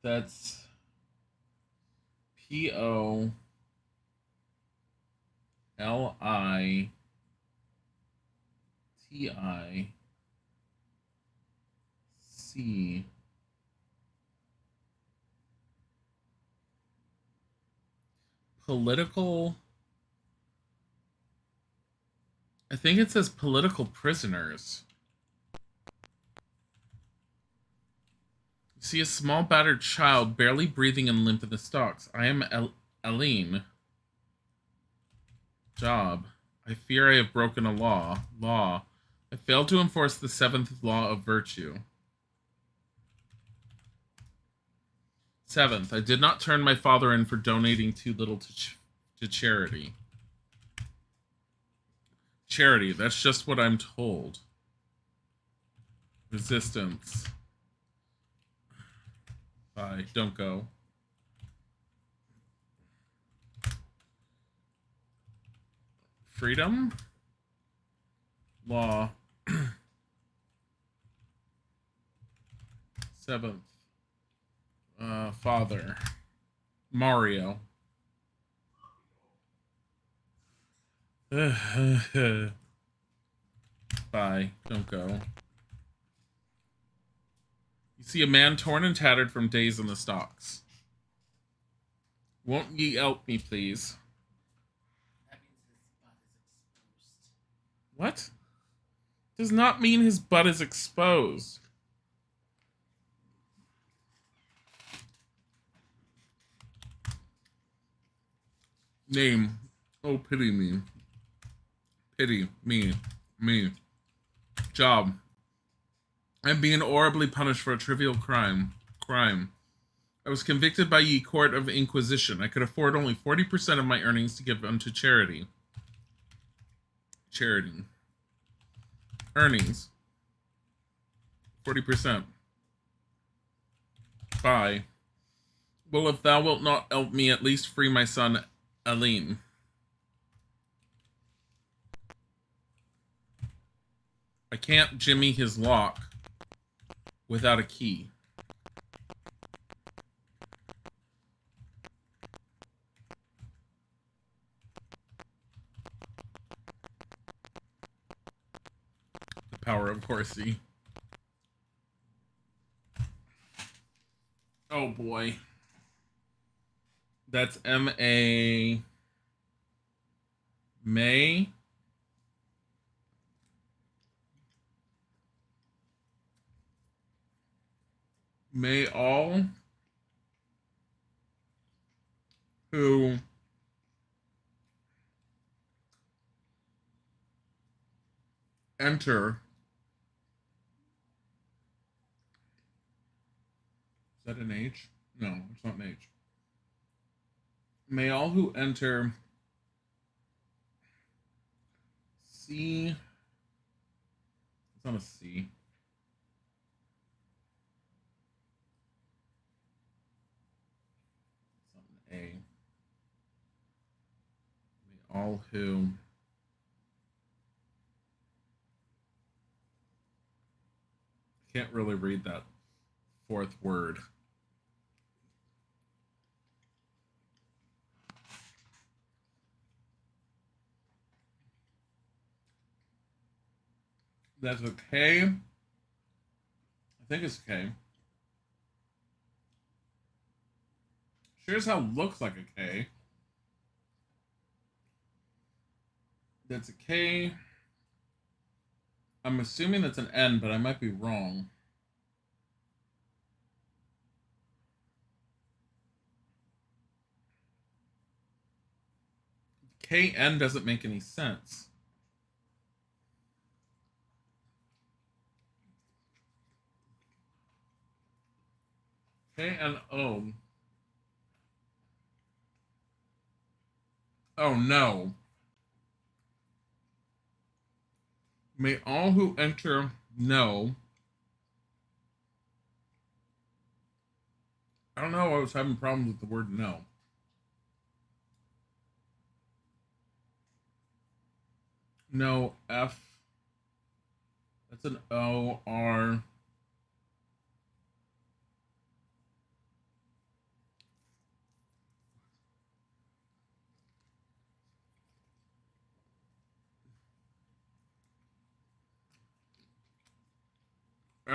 That's PONE. Litic. Political. I think it says political prisoners. You see a small battered child barely breathing and limp in the stalks. I am Aline. Job. I fear I have broken a law. I failed to enforce the 7th law of virtue. 7th, I did not turn my father in for donating too little to charity. Charity, that's just what I'm told. Resistance. Bye, don't go. Freedom. Law. 7th. Father. Mario. Bye. Don't go. You see a man torn and tattered from days in the stocks. Won't ye help me, please? That means his butt is exposed. What? Does not mean his butt is exposed. Name. Oh, pity me. Pity me. Me. Job. I'm being horribly punished for a trivial crime. I was convicted by ye court of inquisition. I could afford only 40% of my earnings to give unto charity. Charity. Earnings. 40%. Bye. Well, if thou wilt not help me, at least free my son, Aline. I can't jimmy his lock without a key. The power of horsey. Oh boy. That's M-A... May... May all who enter... Is that an H? No, it's not an H. May all who enter C... It's not a C. It's not an A. May all who... Can't really read that 4th word. That's a K. I think it's K. Sure as hell looks like a K. That's a K. I'm assuming that's an N, but I might be wrong. KN doesn't make any sense. KNO. Oh no. May all who enter know. I don't know. I was having problems with the word no. No, F. That's an O, R.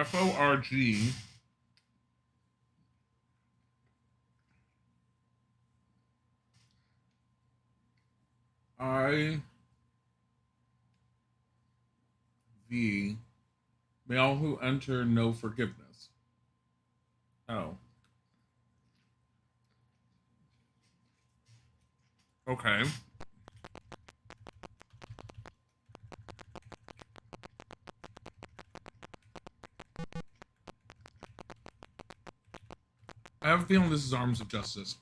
Forg. IV. May all who enter know forgiveness. Oh. Okay. I have a feeling this is Arms of Justice.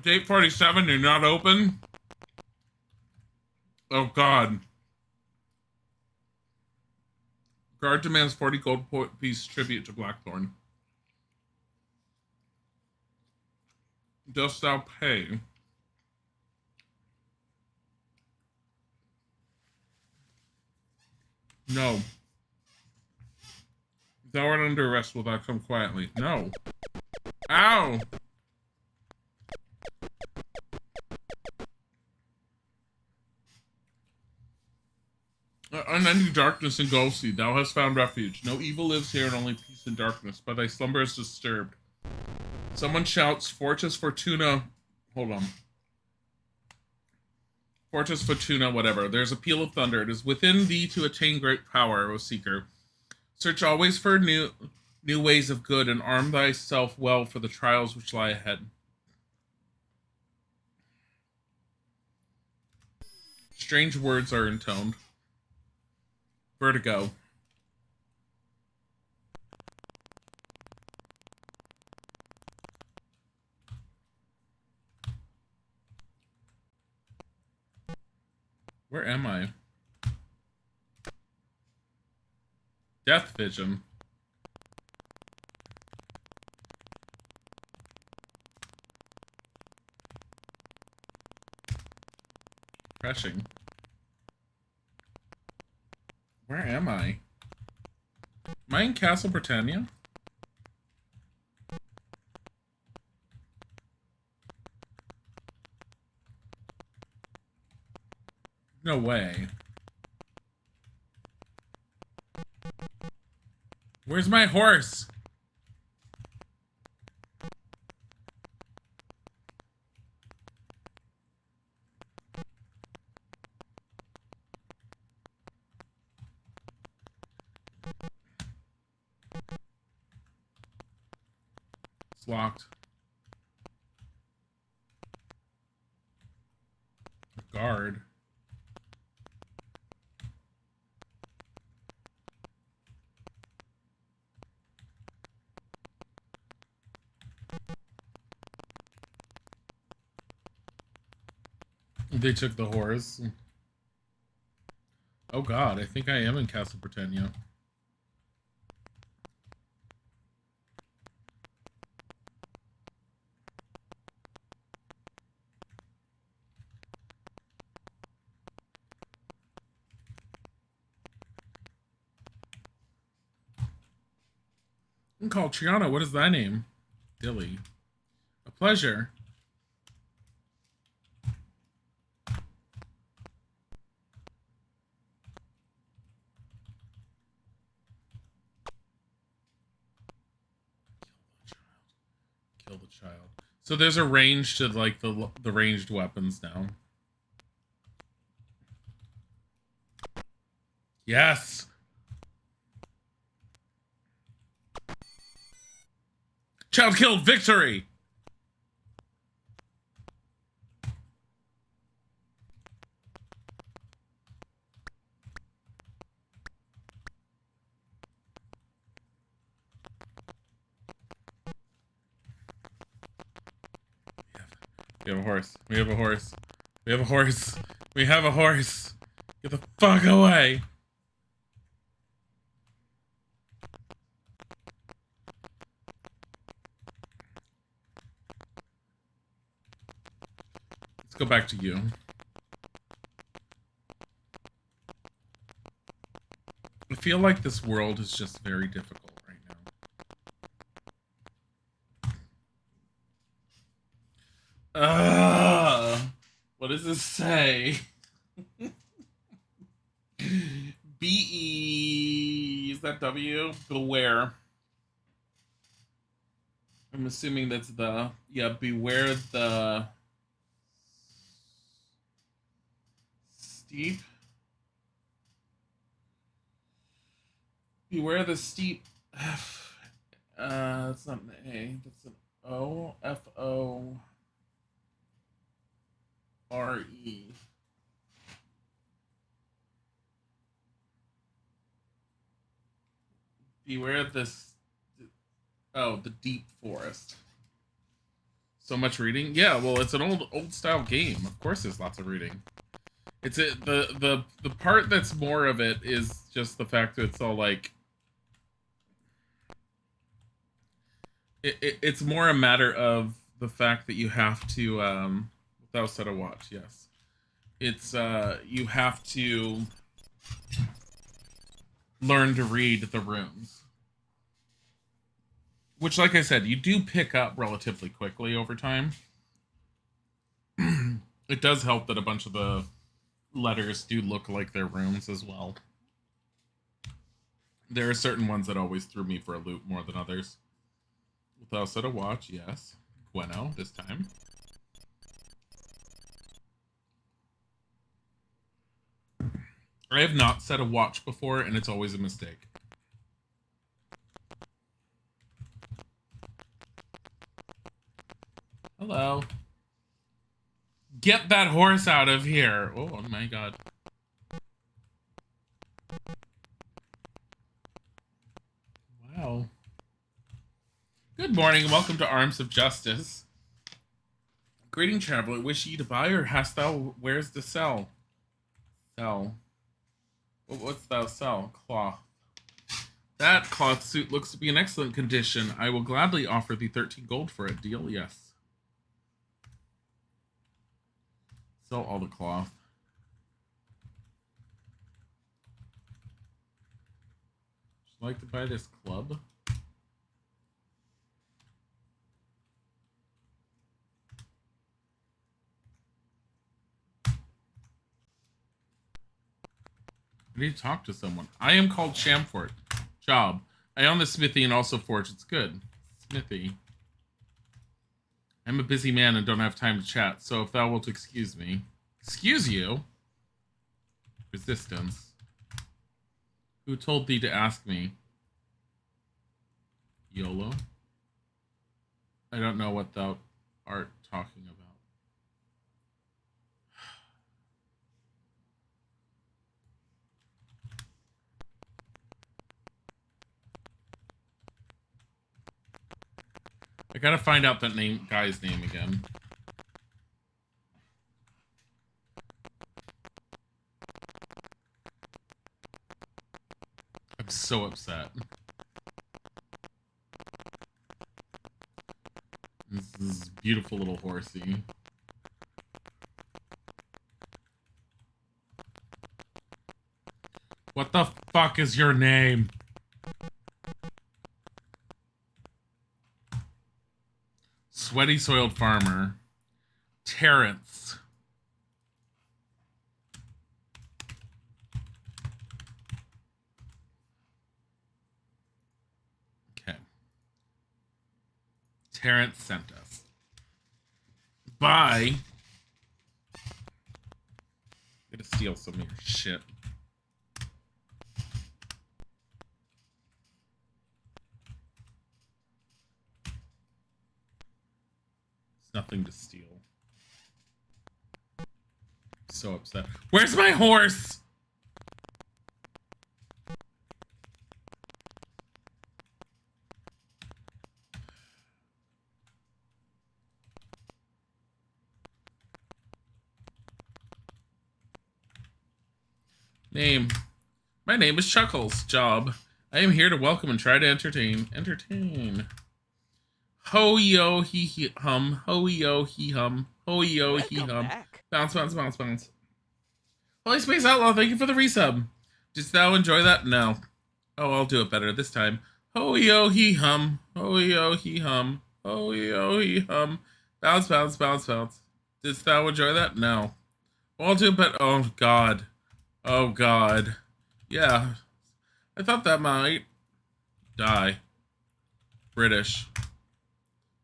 Date 47, you're not open? Oh, God. Guard demands 40 gold piece tribute to Blackthorn. Dost thou pay? No. If thou art under arrest, will thou come quietly? No. Ow! Unending darkness engulfs thee. Thou hast found refuge. No evil lives here, and only peace and darkness. But thy slumber is disturbed. Someone shouts, Fortress Fortuna. Hold on. Fortress Fortuna, whatever. There's a peal of thunder. It is within thee to attain great power, O seeker. Search always for new ways of good, and arm thyself well for the trials which lie ahead. Strange words are intoned. Vertigo. Where am I? Death Vision. Crashing. Where am I? Am I in Castle Britannia? No way. Where's my horse? It's locked. A guard. They took the horse. Oh God, I think I am in Castle Britannia. I'm called Triana. What is thy name? DIlly. A pleasure. Kill the child. So there's a range to like the ranged weapons now. Yes. Child killed. Victory. We have a horse. We have a horse. We have a horse. We have a horse. Get the fuck away. Let's go back to you. I feel like this world is just very difficult right now. this say? B-E... Is that W? Beware. I'm assuming that's the... Yeah, beware the... Steep. Beware the steep... that's not an A. That's an O. F-O-R-E. Beware this... Oh, the deep forest. So much reading? Yeah, well, it's an old style game. Of course there's lots of reading. It's the part that's more of it is just the fact that it's all like... It's more a matter of the fact that you have to... without set a watch, yes. It's, you have to learn to read the runes. Which, like I said, you do pick up relatively quickly over time. It does help that a bunch of the letters do look like their runes as well. There are certain ones that always threw me for a loop more than others. Without set a watch, yes. Bueno, this time. I have not set a watch before, and it's always a mistake. Hello. Get that horse out of here. Oh my god. Wow. Good morning and welcome to Arms of Justice. Greeting, traveler. Wish ye to buy or hast thou wares to sell? Sell. What's thou sell? Cloth. That cloth suit looks to be in excellent condition. I will gladly offer thee 13 gold for it. Deal? Yes. Sell all the cloth. Would you like to buy this club? I need to talk to someone. I am called Chamfort. Job. I own the smithy and also forge. It's good. Smithy. I'm a busy man and don't have time to chat, so if thou wilt excuse me. Excuse you? Resistance. Who told thee to ask me? YOLO? I don't know what thou art talking about. I gotta find out that guy's name again. I'm so upset. This is beautiful little horsey. What the fuck is your name? Sweaty Soiled Farmer. Terrence. Okay. Terrence sent us. Bye. I'm gonna steal some of your shit. Nothing to steal. So upset. Where's my horse? Name. My name is Chuckles. Job. I am here to welcome and try to entertain. Entertain. Ho yo he hum, ho yo he hum, ho yo he hum. Bounce, bounce, bounce, bounce. Holy Space Outlaw, thank you for the resub. Didst thou enjoy that? No. Oh, I'll do it better this time. Ho yo he hum, ho yo he hum, ho yo he hum. Bounce, bounce, bounce, bounce. Didst thou enjoy that? No. Ultimate. Oh God. Oh God. Yeah. I thought that might die. British.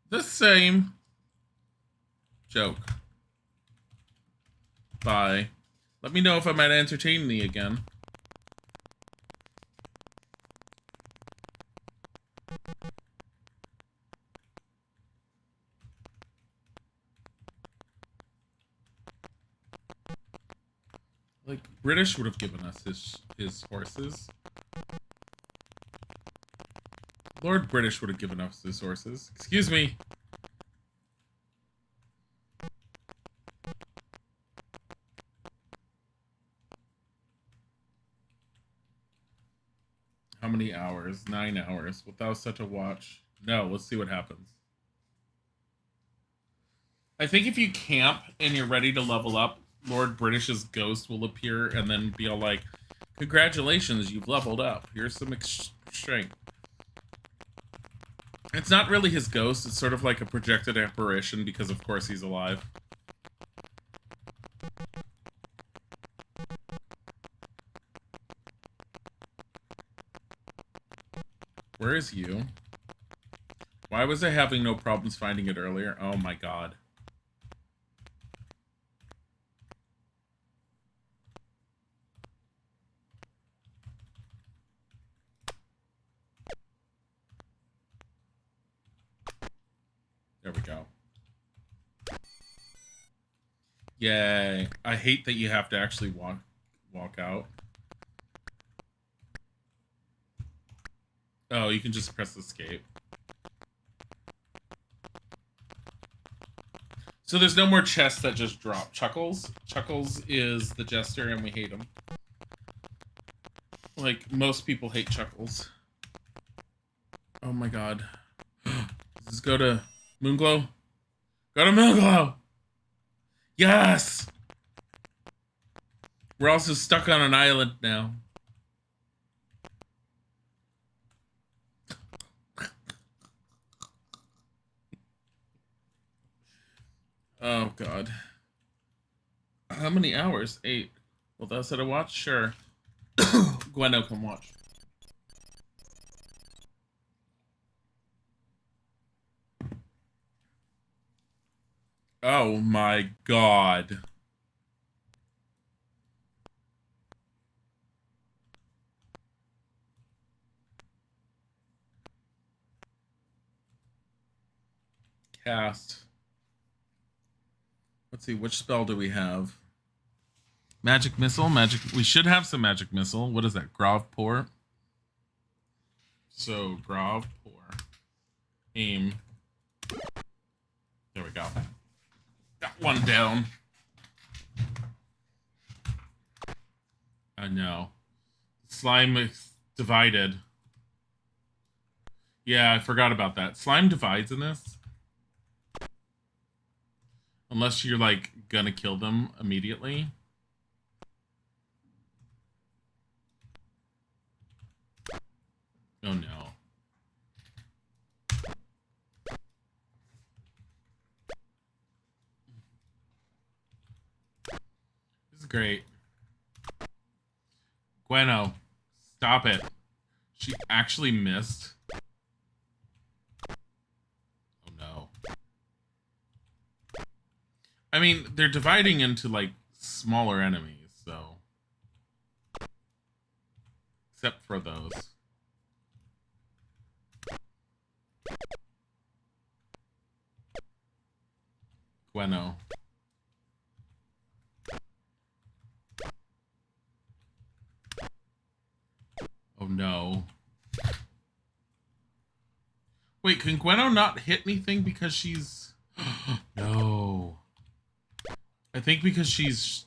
The same. Joke. Bye. Let me know if I might entertain me again. Like, British would have given us his horses. Lord British would have given us his horses. Excuse me. How many hours? 9 hours. Without such a watch. No, let's see what happens. I think if you camp and you're ready to level up, Lord British's ghost will appear and then be all like, congratulations, you've leveled up. Here's some strength. It's not really his ghost. It's sort of like a projected apparition because, of course, he's alive. Where is you? Why was I having no problems finding it earlier? Oh my god. There we go. Yay. I hate that you have to actually walk out. Oh, you can just press escape. So there's no more chests that just drop. Chuckles? Chuckles is the jester and we hate him. Like, most people hate Chuckles. Oh my god. Let's go to Moonglow. Go to Moonglow! Yes! We're also stuck on an island now. Oh god. How many hours? 8. Well, that's what I watch? Sure. Gweno can watch. Oh my god. Cast. Let's see, which spell do we have? Magic Missile? We should have some Magic Missile. What is that? Gravport? So, Gravport. Aim. There we go. Got one down. I know. Slime is divided. Yeah, I forgot about that. Slime divides in this. Unless you're, like, gonna kill them immediately. Oh, no. This is great. Gweno, stop it. She actually missed. Oh, no. I mean, they're dividing into, like, smaller enemies, so. Except for those. Gweno. Oh, no. Wait, can Gweno not hit anything because she's... No. I think because she's...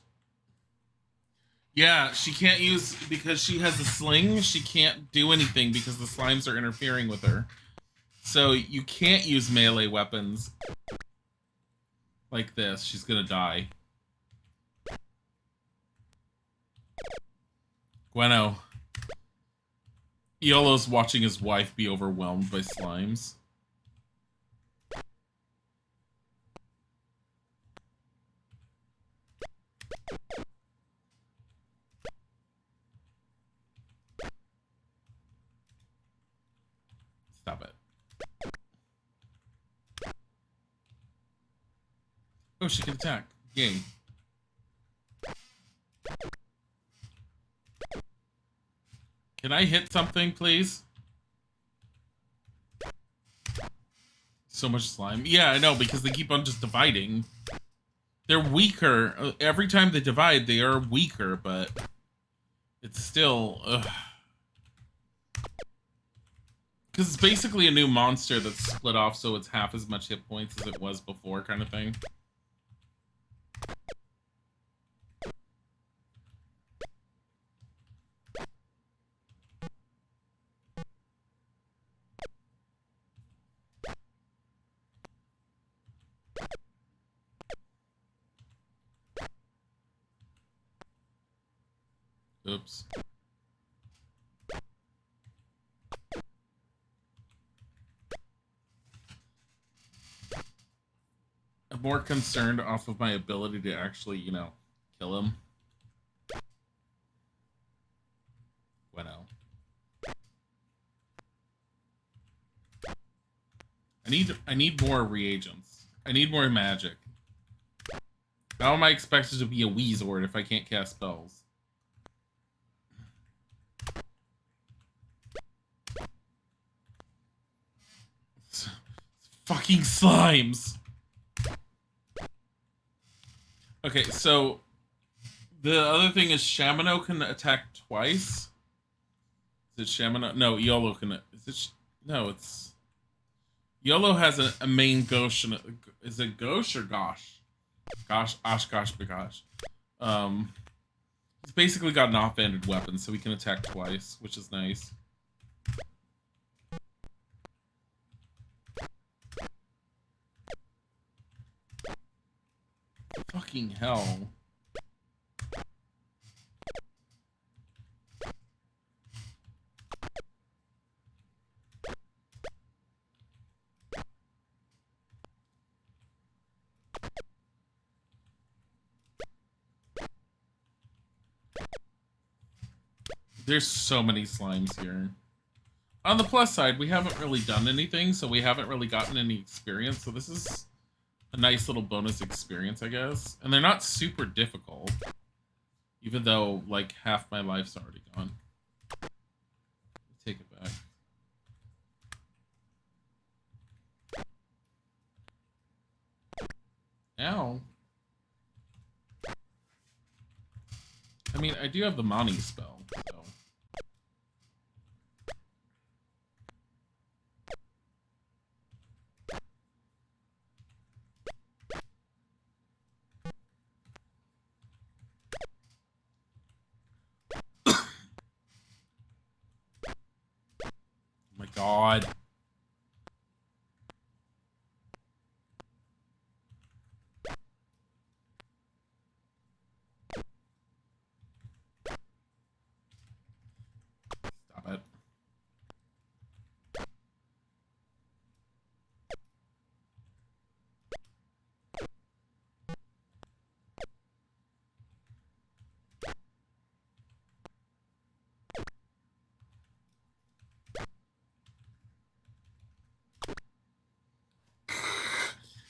Yeah, she can't use... Because she has a sling, she can't do anything because the slimes are interfering with her. So you can't use melee weapons like this. She's gonna die. Gweno. Iolo's watching his wife be overwhelmed by slimes. Oh, she can attack. Yay. Can I hit something, please? So much slime. Yeah, I know, because they keep on just dividing. They're weaker. Every time they divide, they are weaker, but it's still... Because it's basically a new monster that's split off, so it's half as much hit points as it was before, kind of thing. Oops. I'm more concerned off of my ability to actually, you know, kill him. Bueno. I need more reagents. I need more magic. How am I expected to be a Weezord if I can't cast spells? It's fucking slimes. Okay, so the other thing is Shamino can attack twice. Is it Shamino? No, YOLO can. Is it? No, it's YOLO has a main Gauche. And is it Gauche or Gosh? Gosh, Gosh, Bagosh. He's basically got an off-banded weapon, so he can attack twice, which is nice. Fucking hell. There's so many slimes here. On the plus side, we haven't really done anything, so we haven't really gotten any experience, so this is a nice little bonus experience, I guess. And they're not super difficult, even though, like, half my life's already gone. Take it back. Ow. I mean, I do have the Mani spell, so... Oh my god. Stop it.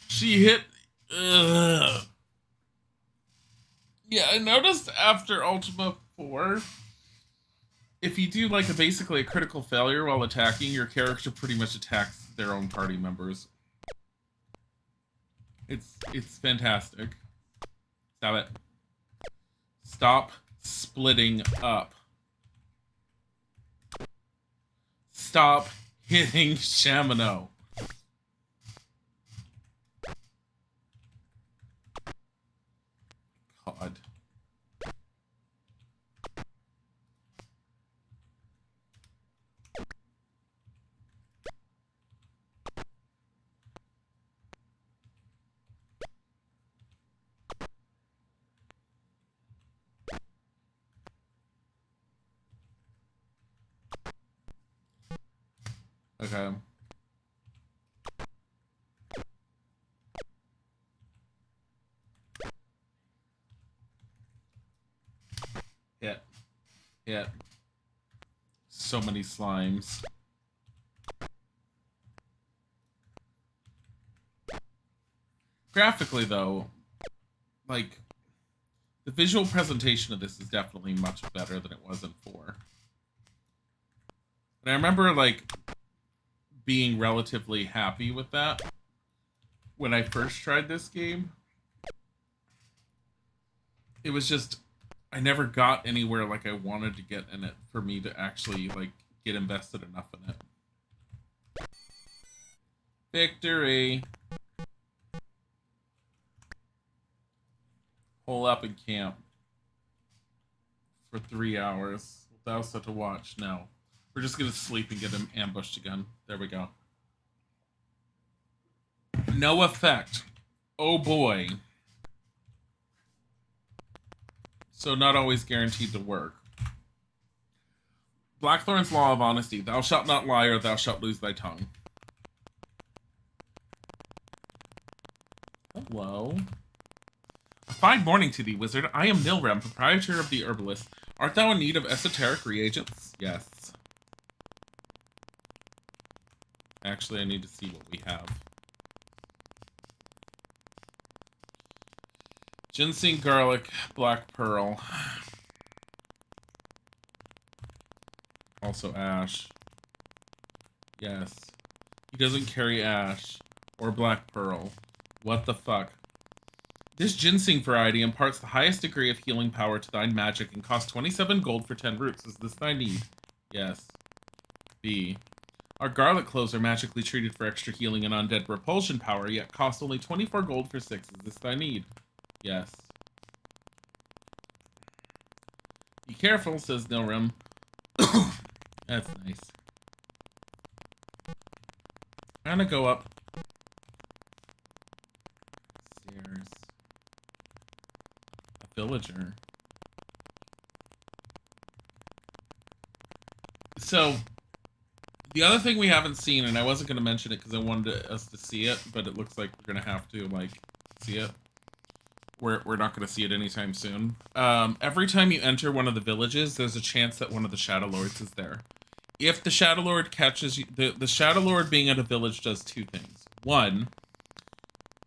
She hit... Ugh. Yeah, I noticed after Ultima 4, if you do like basically a critical failure while attacking, your character pretty much attacks their own party members. It's fantastic. Stop it. Stop splitting up. Stop hitting Shamino. God. Okay. Hit. Hit. So many slimes. Graphically, though, like, the visual presentation of this is definitely much better than it was in 4. And I remember, like, being relatively happy with that when I first tried this game. It was just, I never got anywhere like I wanted to get in it for me to actually, like, get invested enough in it. Victory! Hole up and camp for 3 hours. Without such a watch. No. We're just gonna sleep and get him ambushed again. There we go. No effect. Oh boy. So not always guaranteed to work. Blackthorn's law of honesty. Thou shalt not lie or thou shalt lose thy tongue. Hello. A fine morning to thee, wizard. I am Nilrem, proprietor of the Herbalist. Art thou in need of esoteric reagents? Yes. Actually, I need to see what we have. Ginseng, garlic, black pearl. Also ash. Yes. He doesn't carry ash. Or black pearl. What the fuck? This ginseng variety imparts the highest degree of healing power to thine magic and costs 27 gold for 10 roots. Is this thy need? Yes. B. Our garlic cloves are magically treated for extra healing and undead repulsion power, yet cost only 24 gold for 6. Is this thy need? Yes. Be careful, says Nilrim. That's nice. I'm gonna go up. Stairs. A villager. So, the other thing we haven't seen, and I wasn't going to mention it because I wanted us to see it, but it looks like we're going to have to, like, see it. We're not going to see it anytime soon. Every time you enter one of the villages, there's a chance that one of the Shadow Lords is there. If the Shadow Lord catches you... The Shadow Lord being at a village does two things. One,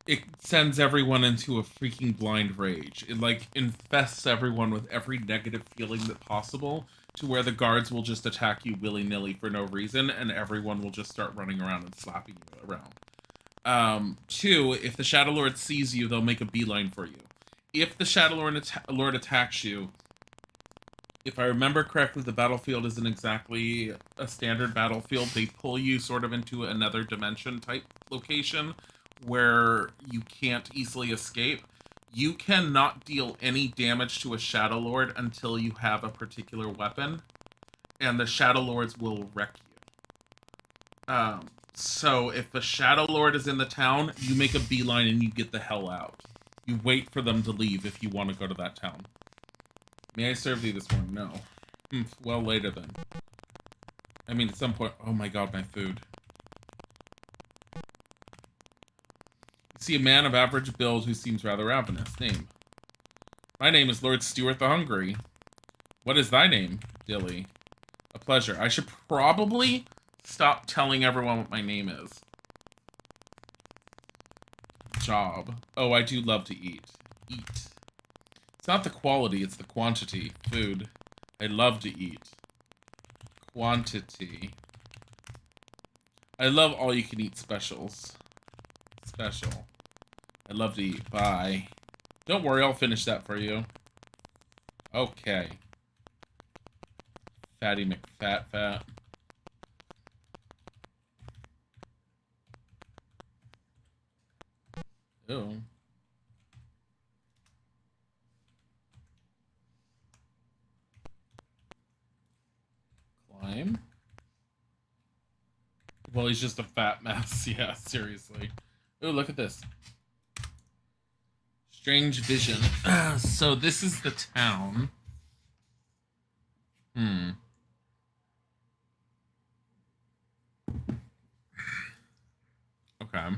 it sends everyone into a freaking blind rage. It, like, infests everyone with every negative feeling that possible, to where the guards will just attack you willy-nilly for no reason, and everyone will just start running around and slapping you around. Two, if the Shadow Lord sees you, they'll make a beeline for you. If the Shadow Lord attacks you, if I remember correctly, the battlefield isn't exactly a standard battlefield. They pull you sort of into another dimension type location where you can't easily escape. You cannot deal any damage to a Shadow Lord until you have a particular weapon, and the Shadow Lords will wreck you. So if the Shadow Lord is in the town, you make a beeline and you get the hell out. You wait for them to leave if you want to go to that town. May I serve thee this morning? No. Well, later then. I mean, at some point... Oh my god, my food. See a man of average build who seems rather ravenous. Name. My name is Lord Stuart the Hungry. What is thy name, DIlly? A pleasure. I should probably stop telling everyone what my name is. Job. Oh, I do love to eat. Eat. It's not the quality, it's the quantity. Food. I love to eat. Quantity. I love all-you-can-eat specials. Special. I love to eat. Bye. Don't worry, I'll finish that for you. Okay. Fatty McFat. Oh. Climb? Well, he's just a fat mess. Yeah, seriously. Oh, look at this. Strange vision. So this is the town. Okay.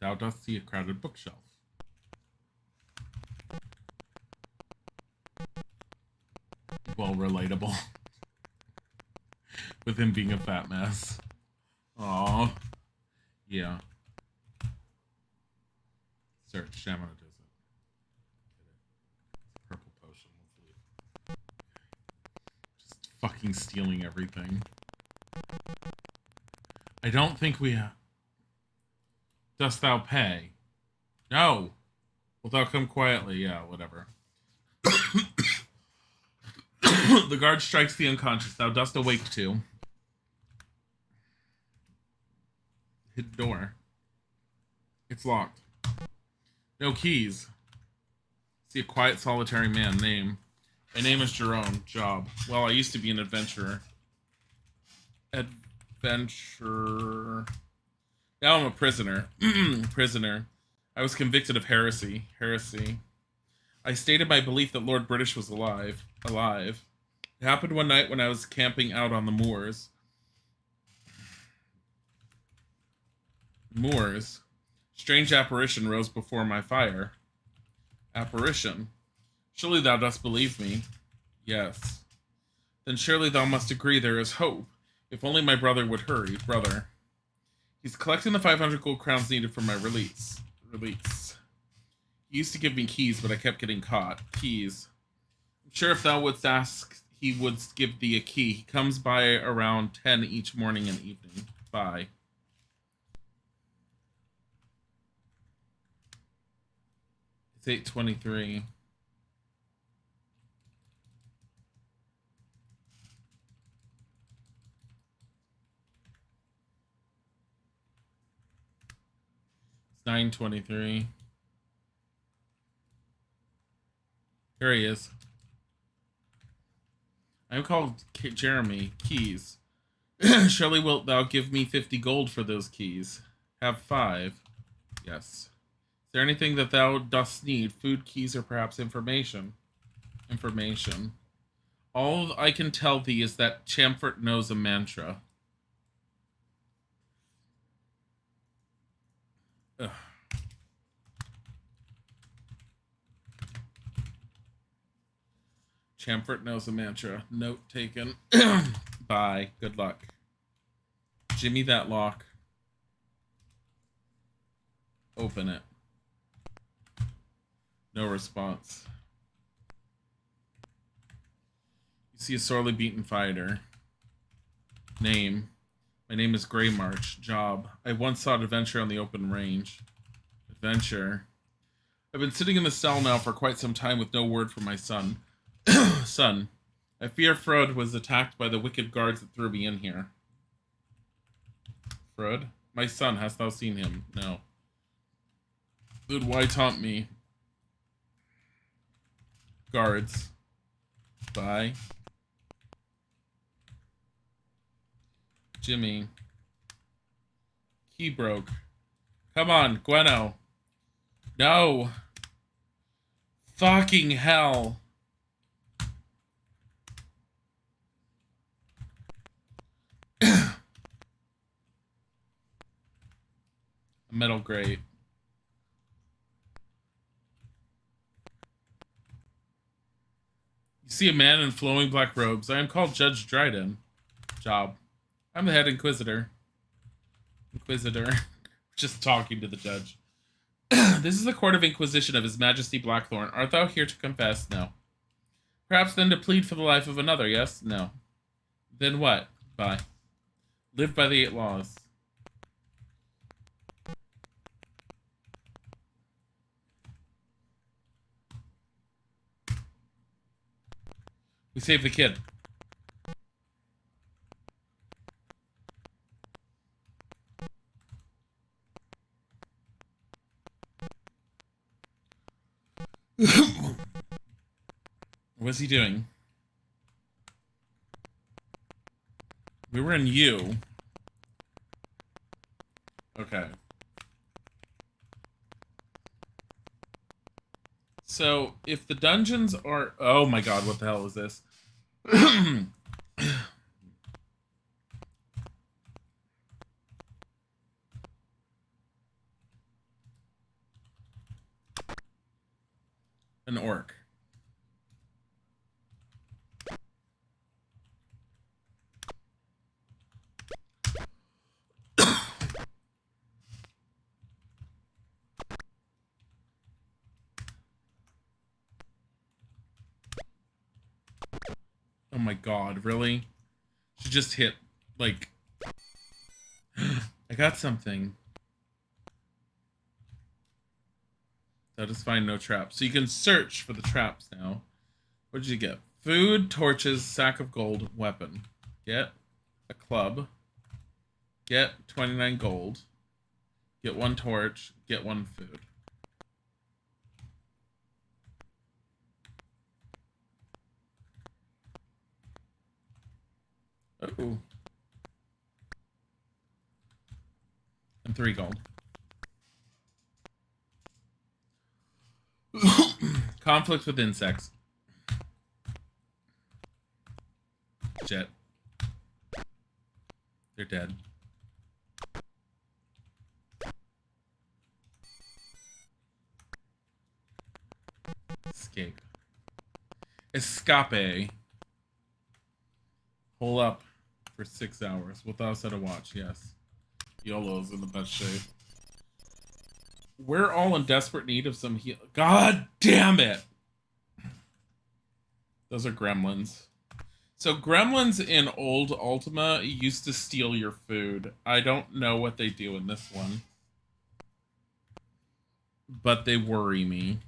Thou dost see a crowded bookshelf. Well, relatable. With him being a fat mess. Aww. Yeah. stamina does it. Purple potion. Let's leave. Just fucking stealing everything. I don't think we have. Dost thou pay? No. Wilt thou come quietly? Yeah, whatever. The guard strikes the unconscious. Thou dost awake too. Hidden door. It's locked. No keys. See a quiet, solitary man. Name. My name is Jerome. Job. Well, I used to be an adventurer. Adventurer. Now I'm a prisoner. Prisoner. I was convicted of heresy. Heresy. I stated my belief that Lord British was alive. Alive. It happened one night when I was camping out on the moors. Moors. Strange apparition rose before my fire. Apparition. Surely thou dost believe me. Yes. Then surely thou must agree there is hope. If only my brother would hurry. Brother. He's collecting the 500 gold crowns needed for my release. Release. He used to give me keys, but I kept getting caught. Keys. I'm sure if thou wouldst ask, he would give thee a key. He comes by around 10 each morning and evening. Bye. It's 8:23. It's 9:23. Here he is. I am called Jeremy. Keys. Surely wilt thou give me 50 gold for those keys? Have 5. Yes. Is there anything that thou dost need? Food, keys, or perhaps information? Information. All I can tell thee is that Chamfort knows a mantra. Ugh. Chamfort knows a mantra. Note taken. Bye. Good luck. Jimmy that lock. Open it. No response. You see a sorely beaten fighter. Name. My name is Greymarch. Job. I once sought adventure on the open range. Adventure. I've been sitting in the cell now for quite some time with no word from my son. Son. I fear Frode was attacked by the wicked guards that threw me in here. Frode? My son, hast thou seen him? No. Then why taunt me? Guards. Bye. Jimmy. Key broke. Come on, Gweno. No. Fucking hell. A metal grate. You see a man in flowing black robes. I am called Judge Dryden. Job. I'm the head inquisitor. Inquisitor. Just talking to the judge. This is the court of inquisition of His Majesty Blackthorn. Art thou here to confess? No. Perhaps then to plead for the life of another, yes? No. Then what? Bye. Live by the 8 laws. We saved the kid. What's he doing? We were in U. Okay. So, if the dungeons are... Oh my god, what the hell is this? An orc. Oh my god, really? She just hit, like... I got something. Satisfying no traps. So you can search for the traps now. What did you get? Food, torches, sack of gold, weapon. Get a club. Get 29 gold. Get 1 torch. Get 1 food. Oh. And 3 gold. Conflict with insects. Jet. They're dead. Escape. Escape. Hole up for 6 hours. Without a set of watch, yes. YOLO's in the best shape. We're all in desperate need of some heal. God damn it! Those are gremlins. So gremlins in old Ultima used to steal your food. I don't know what they do in this one. But they worry me.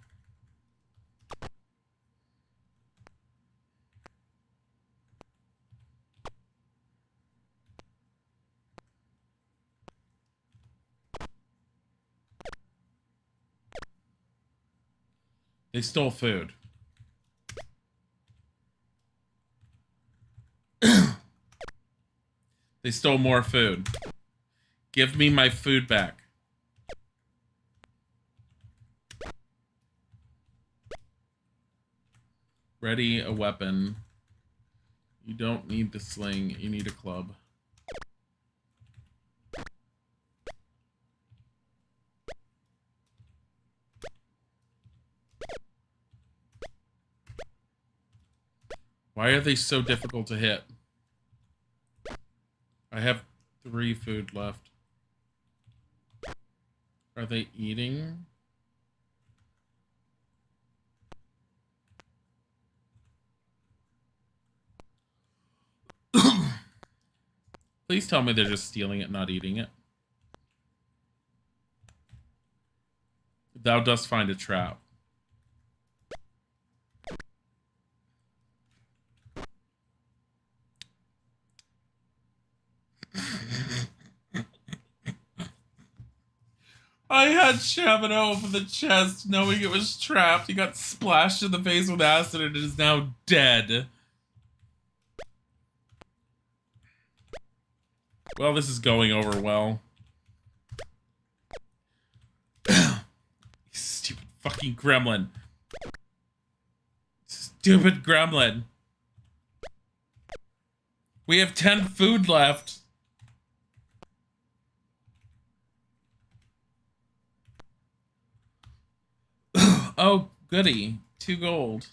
They stole food. They stole more food. Give me my food back. Ready a weapon. You don't need the sling. You need a club. Why are they so difficult to hit? I have 3 food left. Are they eating? Please tell me they're just stealing it, not eating it. Thou dost find a trap. I had Shamino open the chest knowing it was trapped. He got splashed in the face with acid and is now dead. Well, this is going over well. Stupid fucking gremlin. Stupid gremlin. We have 10 food left. Oh, goody. 2 gold.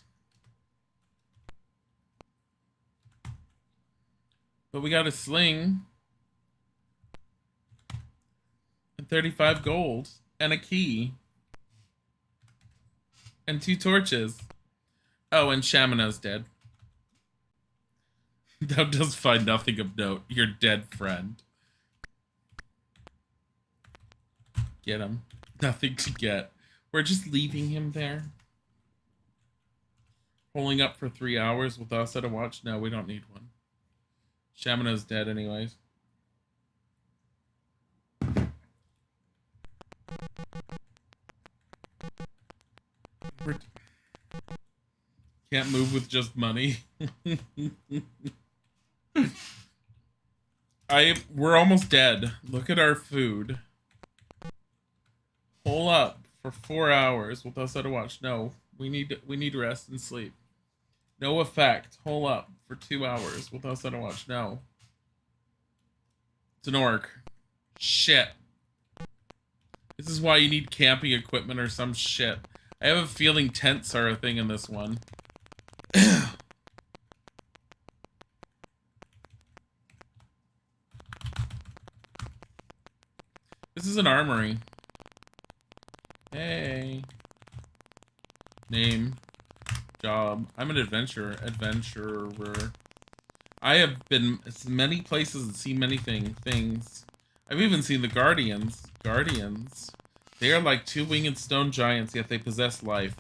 But we got a sling. And 35 gold. And a key. And 2 torches. Oh, and Shamino's dead. Thou dost find nothing of note. Your dead friend. Get him. Nothing to get. We're just leaving him there. Holding up for 3 hours with us at a watch? No, we don't need one. Shamino's dead anyways. Can't move with just money. We're almost dead. Look at our food. Hole up for 4 hours with us at a watch. No, we need rest and sleep. No effect. Hole up for 2 hours with us at a watch. No. It's an orc. Shit. This is why you need camping equipment or some shit. I have a feeling tents are a thing in this one. This is an armory. Hey. Name. Job. I'm an adventurer. Adventurer. I have been to many places and seen many things. I've even seen the Guardians. Guardians. They are like two winged stone giants, yet they possess life.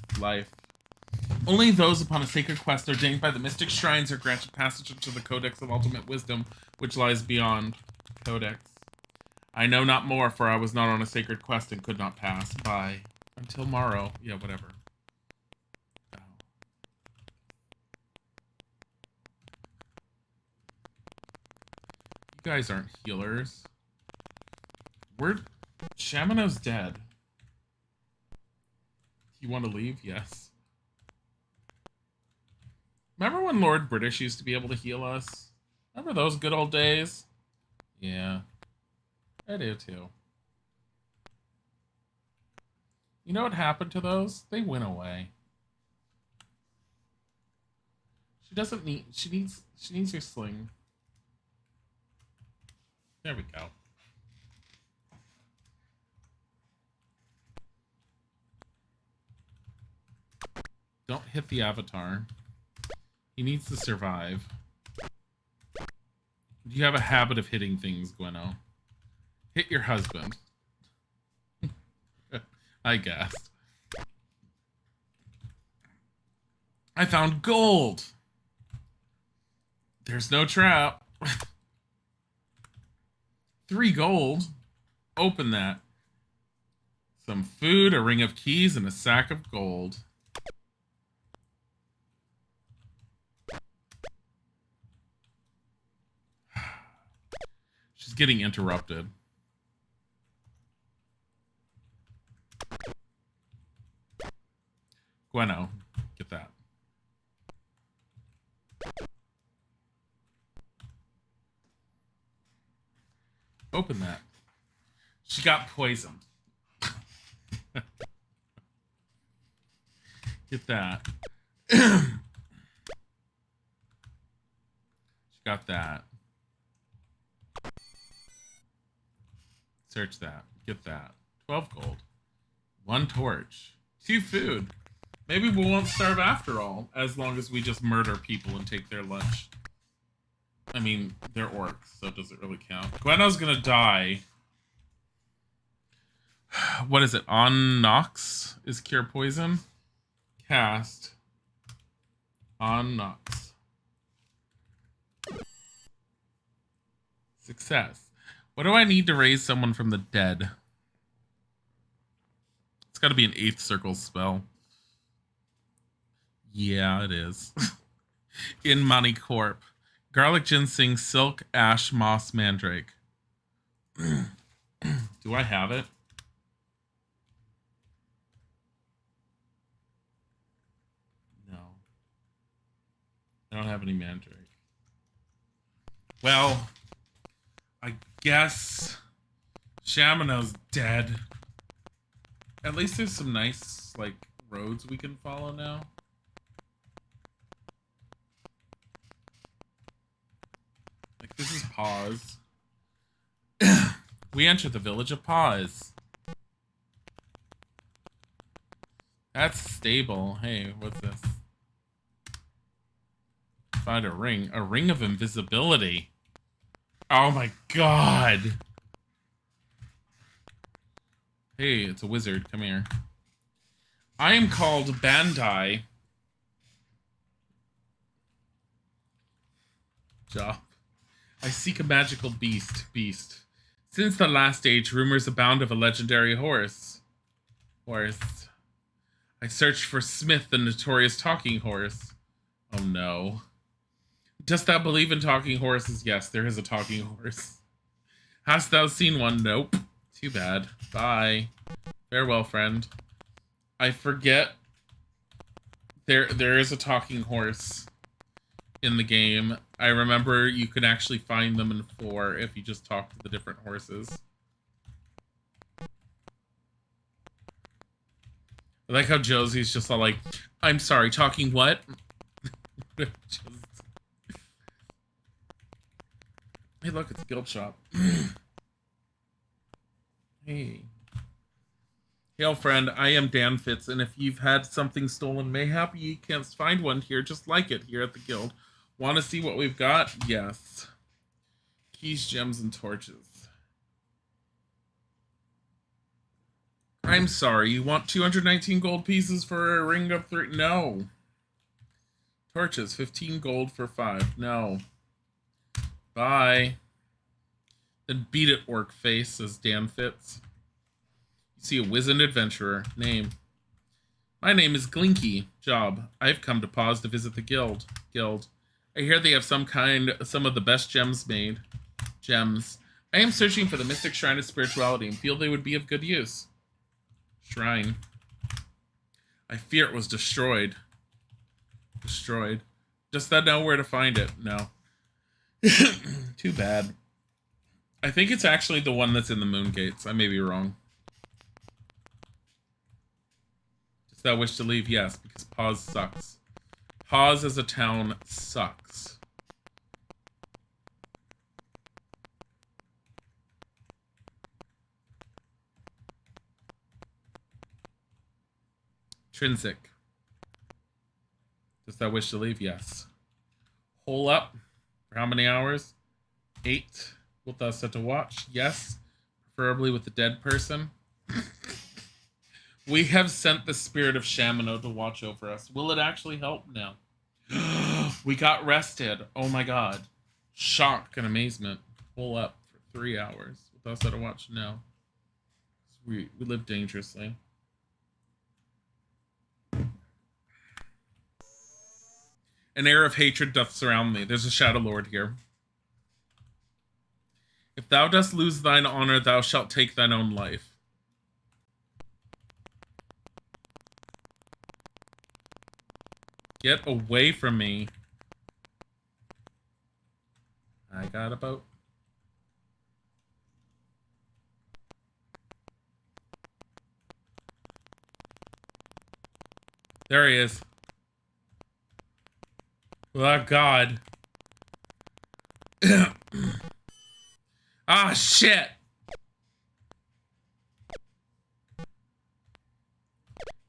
Only those upon a sacred quest ordained by the mystic shrines are granted passage into the Codex of Ultimate Wisdom, which lies beyond. Codex. I know not more, for I was not on a sacred quest and could not pass. Bye. Until morrow. Yeah, whatever. Oh. You guys aren't healers. Shamano's dead. You want to leave? Yes. Remember when Lord British used to be able to heal us? Remember those good old days? Yeah. I do too. You know what happened to those? They went away. She doesn't need... She needs her sling. There we go. Don't hit the avatar. He needs to survive. You have a habit of hitting things, Gweno. Hit your husband. I guessed. I found gold! There's no trap. 3 gold. Open that. Some food, a ring of keys, and a sack of gold. She's getting interrupted. Gweno, get that. Open that. She got poisoned. Get that. She got that. Search that. Get that. 12 gold. 1 torch. 2 food. Maybe we won't starve after all, as long as we just murder people and take their lunch. I mean, they're orcs, so does it really count? Gweno's gonna die. What is it? On Nox is cure poison? Cast. On Nox. Success. What do I need to raise someone from the dead? It's gotta be an 8th circle spell. Yeah, it is. In Money Corp. Garlic, ginseng, silk, ash, moss, mandrake. Do I have it? No. I don't have any mandrake. Well, I guess Shamano's dead. At least there's some nice, like, roads we can follow now. Like, this is Pause. We enter the village of Pause. That's stable. Hey, what's this? Find a ring. A ring of invisibility. Oh my god. Hey, it's a wizard. Come here. I am called Bandai. Job. I seek a magical beast. Since the last age, rumors abound of a legendary horse. I searched for Smith, the notorious talking horse. Oh no. Dost thou believe in talking horses? Yes, there is a talking horse. Hast thou seen one? Nope. Too bad. Bye. Farewell, friend. I forget there is a talking horse in the game. I remember you could actually find them in 4 if you just talk to the different horses. I like how Josie's just all like, I'm sorry, talking what? Hey, look, it's a guild shop. Hey. Hail, friend. I am Dan Fitz, and if you've had something stolen, mayhap ye can't find one here just like it here at the guild. Want to see what we've got? Yes. Keys, gems, and torches. I'm sorry, you want 219 gold pieces for a ring of 3? No. Torches, 15 gold for 5. No. Bye. Then beat it, orc face, says Dan Fitz. You see a wizened adventurer. Name. My name is Glinky. Job. I've come to pause to visit the guild. I hear they have some of the best gems made. Gems. I am searching for the mystic shrine of spirituality and feel they would be of good use. Shrine. I fear it was destroyed. Destroyed. Does that know where to find it? No. Too bad. I think it's actually the one that's in the moon gates. I may be wrong. Does thou wish to leave? Yes, because Pause sucks. Pause as a town sucks. Trinsic. Does thou wish to leave? Yes. Hole up. For how many hours? 8. Wilt thou set to watch? Yes. Preferably with the dead person. We have sent the spirit of Shamino to watch over us. Will it actually help? No. We got rested. Oh my god. Shock and amazement. Hole up for 3 hours. Wilt thou set to watch? No. We live dangerously. An air of hatred doth surround me. There's a Shadow Lord here. If thou dost lose thine honor, thou shalt take thine own life. Get away from me. I got a boat. There he is. Oh, God. Ah, shit.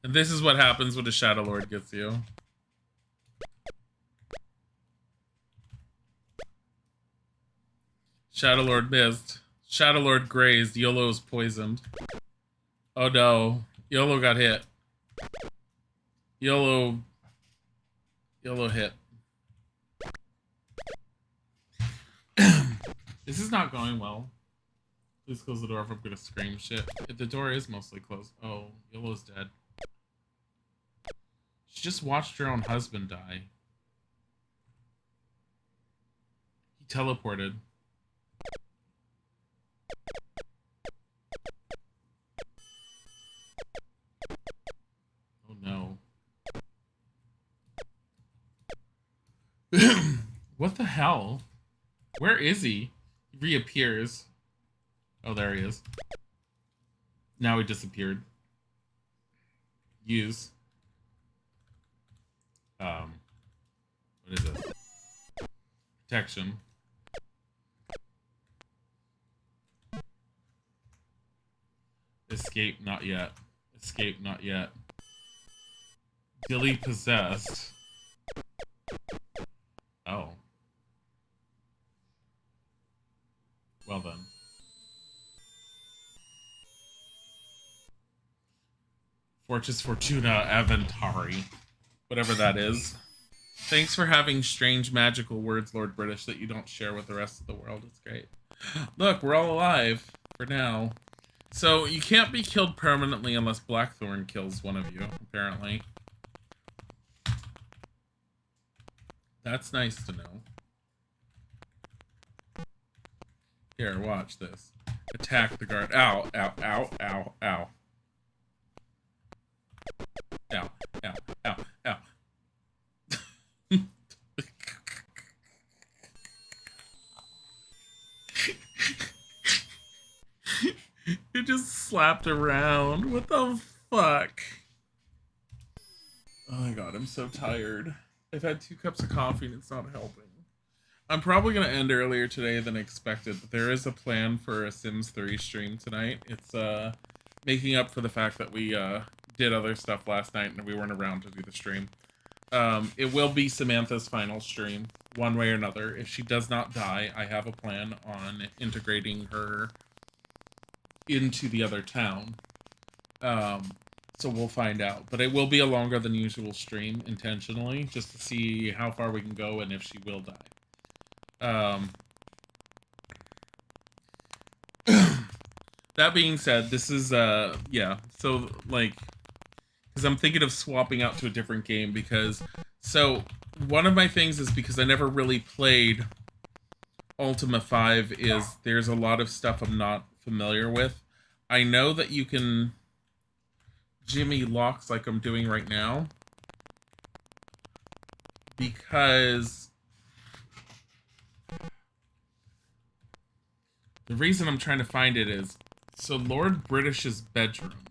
And this is what happens when a Shadow Lord gets you. Shadow Lord missed. Shadow Lord grazed. YOLO is poisoned. Oh no. YOLO got hit. YOLO hit. This is not going well. Please close the door if I'm gonna scream shit. The door is mostly closed. Oh, YOLO's dead. She just watched her own husband die. He teleported. Oh no. What the hell? Where is he? He reappears. Oh, there he is. Now he disappeared. Use. What is it? Protection. Escape, not yet. Escape, not yet. DIlly possessed. Oh. Well then. Fortress Fortuna Aventari. Whatever that is. Thanks for having strange magical words, Lord British, that you don't share with the rest of the world. It's great. Look, we're all alive. For now. So, you can't be killed permanently unless Blackthorn kills one of you, apparently. That's nice to know. Here, watch this. Attack the guard. Ow, ow, ow, ow, ow. Ow, ow, ow, ow. It just slapped around. What the fuck? Oh my god, I'm so tired. I've had 2 cups of coffee and it's not helping. I'm probably going to end earlier today than expected, but there is a plan for a Sims 3 stream tonight. It's making up for the fact that we did other stuff last night and we weren't around to do the stream. It will be Samantha's final stream. one way or another. If she does not die, I have a plan on integrating her into the other town. So we'll find out. But it will be a longer than usual stream, intentionally, just to see how far we can go and if she will die. That being said, this is, yeah, so, like, because I'm thinking of swapping out to a different game, because, so, one of my things is because I never really played Ultima 5 is there's a lot of stuff I'm not familiar with. I know that you can Jimmy locks like I'm doing right now, because the reason I'm trying to find it is, so Lord British's bedroom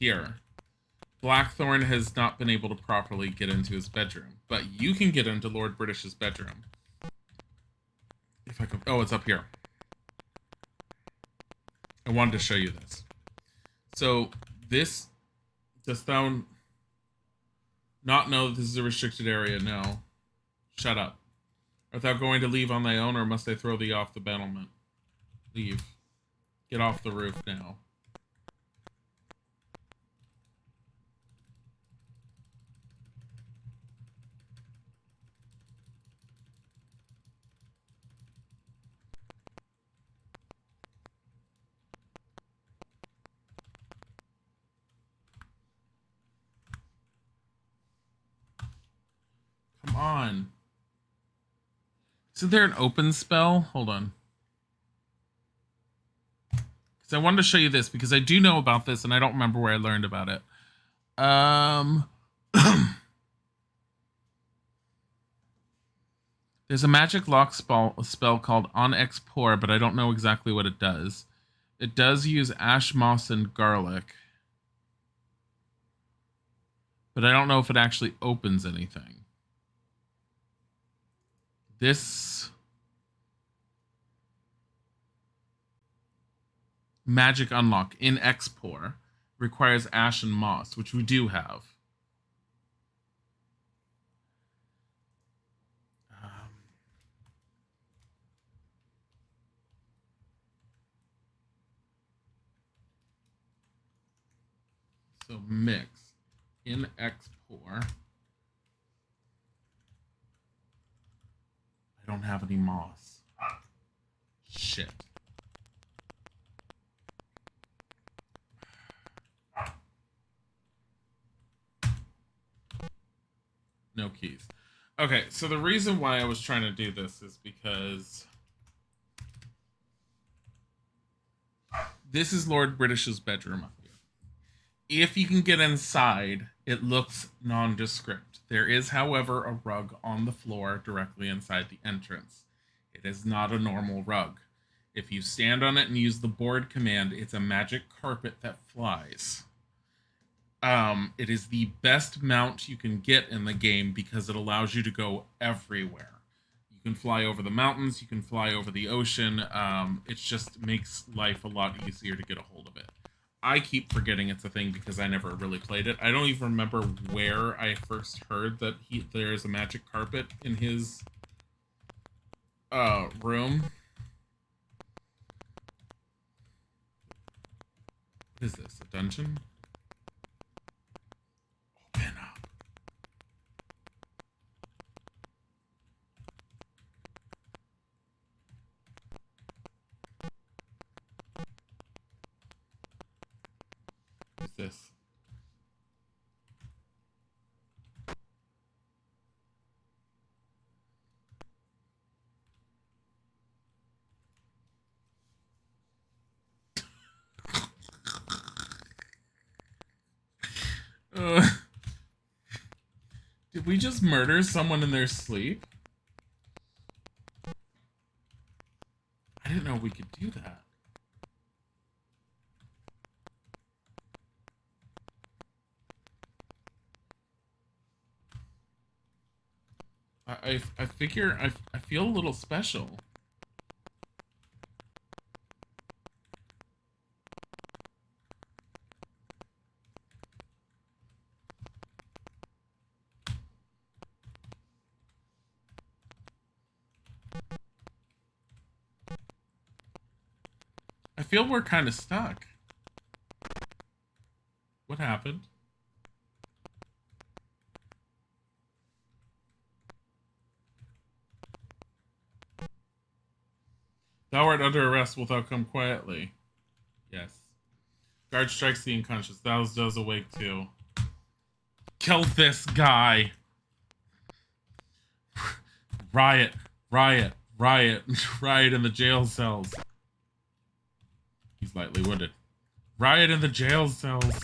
here, Blackthorn has not been able to properly get into his bedroom, but you can get into Lord British's bedroom. If I can, oh, it's up here. I wanted to show you this. So this, dost thou not know that this is a restricted area? No. Shut up. Art thou going to leave on thy own, or must I throw thee off the battlement? Leave. Get off the roof now. Come on. Isn't there an open spell? Hold on. Because I wanted to show you this, because I do know about this, and I don't remember where I learned about it. There's a magic lock spell called On Export, but I don't know exactly what it does. It does use ash, moss, and garlic. But I don't know if it actually opens anything. This magic unlock in Export requires ash and moss, which we do have. So mix in Export. I don't have any moss. Shit. No keys. Okay, so the reason why I was trying to do this is because this is Lord British's bedroom up here. If you can get inside, it looks nondescript. There is, however, a rug on the floor directly inside the entrance. It is not a normal rug. If you stand on it and use the board command, it's a magic carpet that flies. It is the best mount you can get in the game because it allows you to go everywhere. You can fly over the mountains, you can fly over the ocean. It just makes life a lot easier to get a hold of it. I keep forgetting it's a thing because I never really played it. I don't even remember where I first heard that there is a magic carpet in his room. What is this? A dungeon? Open up. What is this? Did we just murder someone in their sleep? I didn't know we could do that. I figure I feel a little special. feel we're kind of stuck. What happened? Thou art under arrest, wilt thou come quietly? Yes. Guard strikes the unconscious. Thou does awake too. Kill this guy. Riot, riot, riot, riot in the jail cells. He's lightly wounded. Riot in the jail cells.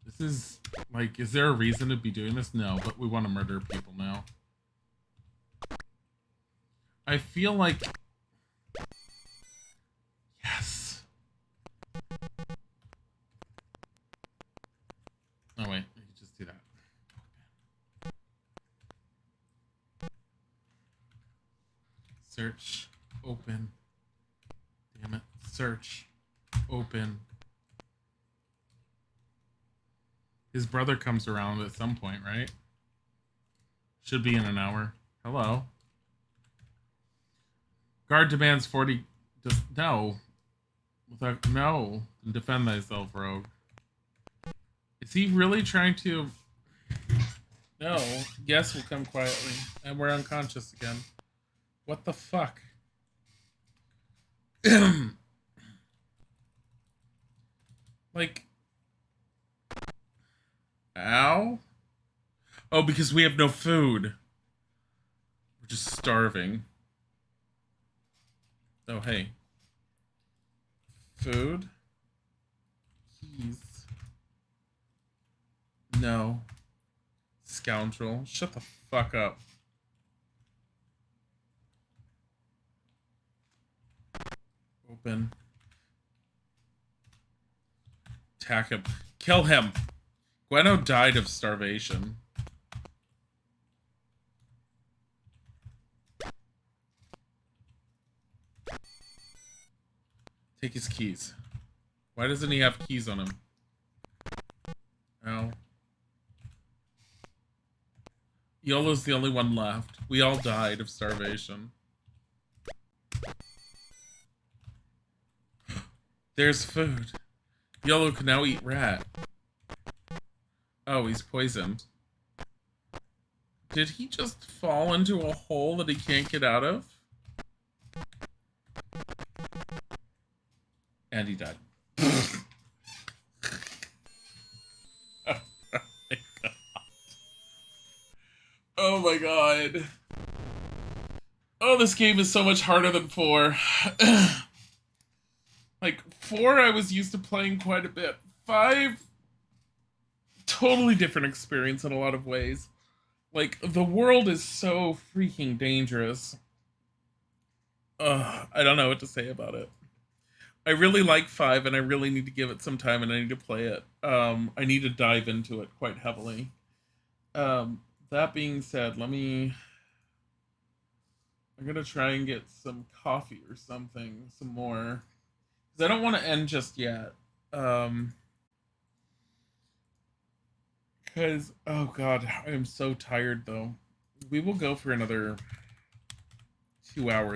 This is, like, is there a reason to be doing this? No, but we want to murder people now. I feel like... Yes. Oh, wait. You can just do that. Search. Open. Damn it. Search. Open. His brother comes around at some point, right? Should be in an hour. Hello. Guard demands 40... No. No. Defend thyself, rogue. Is he really trying to... No. Yes, we'll come quietly. And we're unconscious again. What the fuck? Like... Ow? Oh, because we have no food. We're just starving. Oh, hey. Food? Keys. No. Scoundrel. Shut the fuck up. Open. Attack him. Kill him! Gueno died of starvation. Take his keys. Why doesn't he have keys on him? Ow. Yolo's the only one left. We all died of starvation. There's food. Yolo can now eat rat. Oh, he's poisoned. Did he just fall into a hole that he can't get out of? And he died. Oh my god. Oh my god. Oh, this game is so much harder than 4. Like, 4 I was used to playing quite a bit. 5, totally different experience in a lot of ways. Like, the world is so freaking dangerous. I don't know what to say about it. I really like 5, and I really need to give it some time, and I need to play it. I need to dive into it quite heavily. That being said, I'm gonna try and get some coffee or something, some more. Because I don't want to end just yet. Because, oh god, I am so tired, though. We will go for another 2 hours.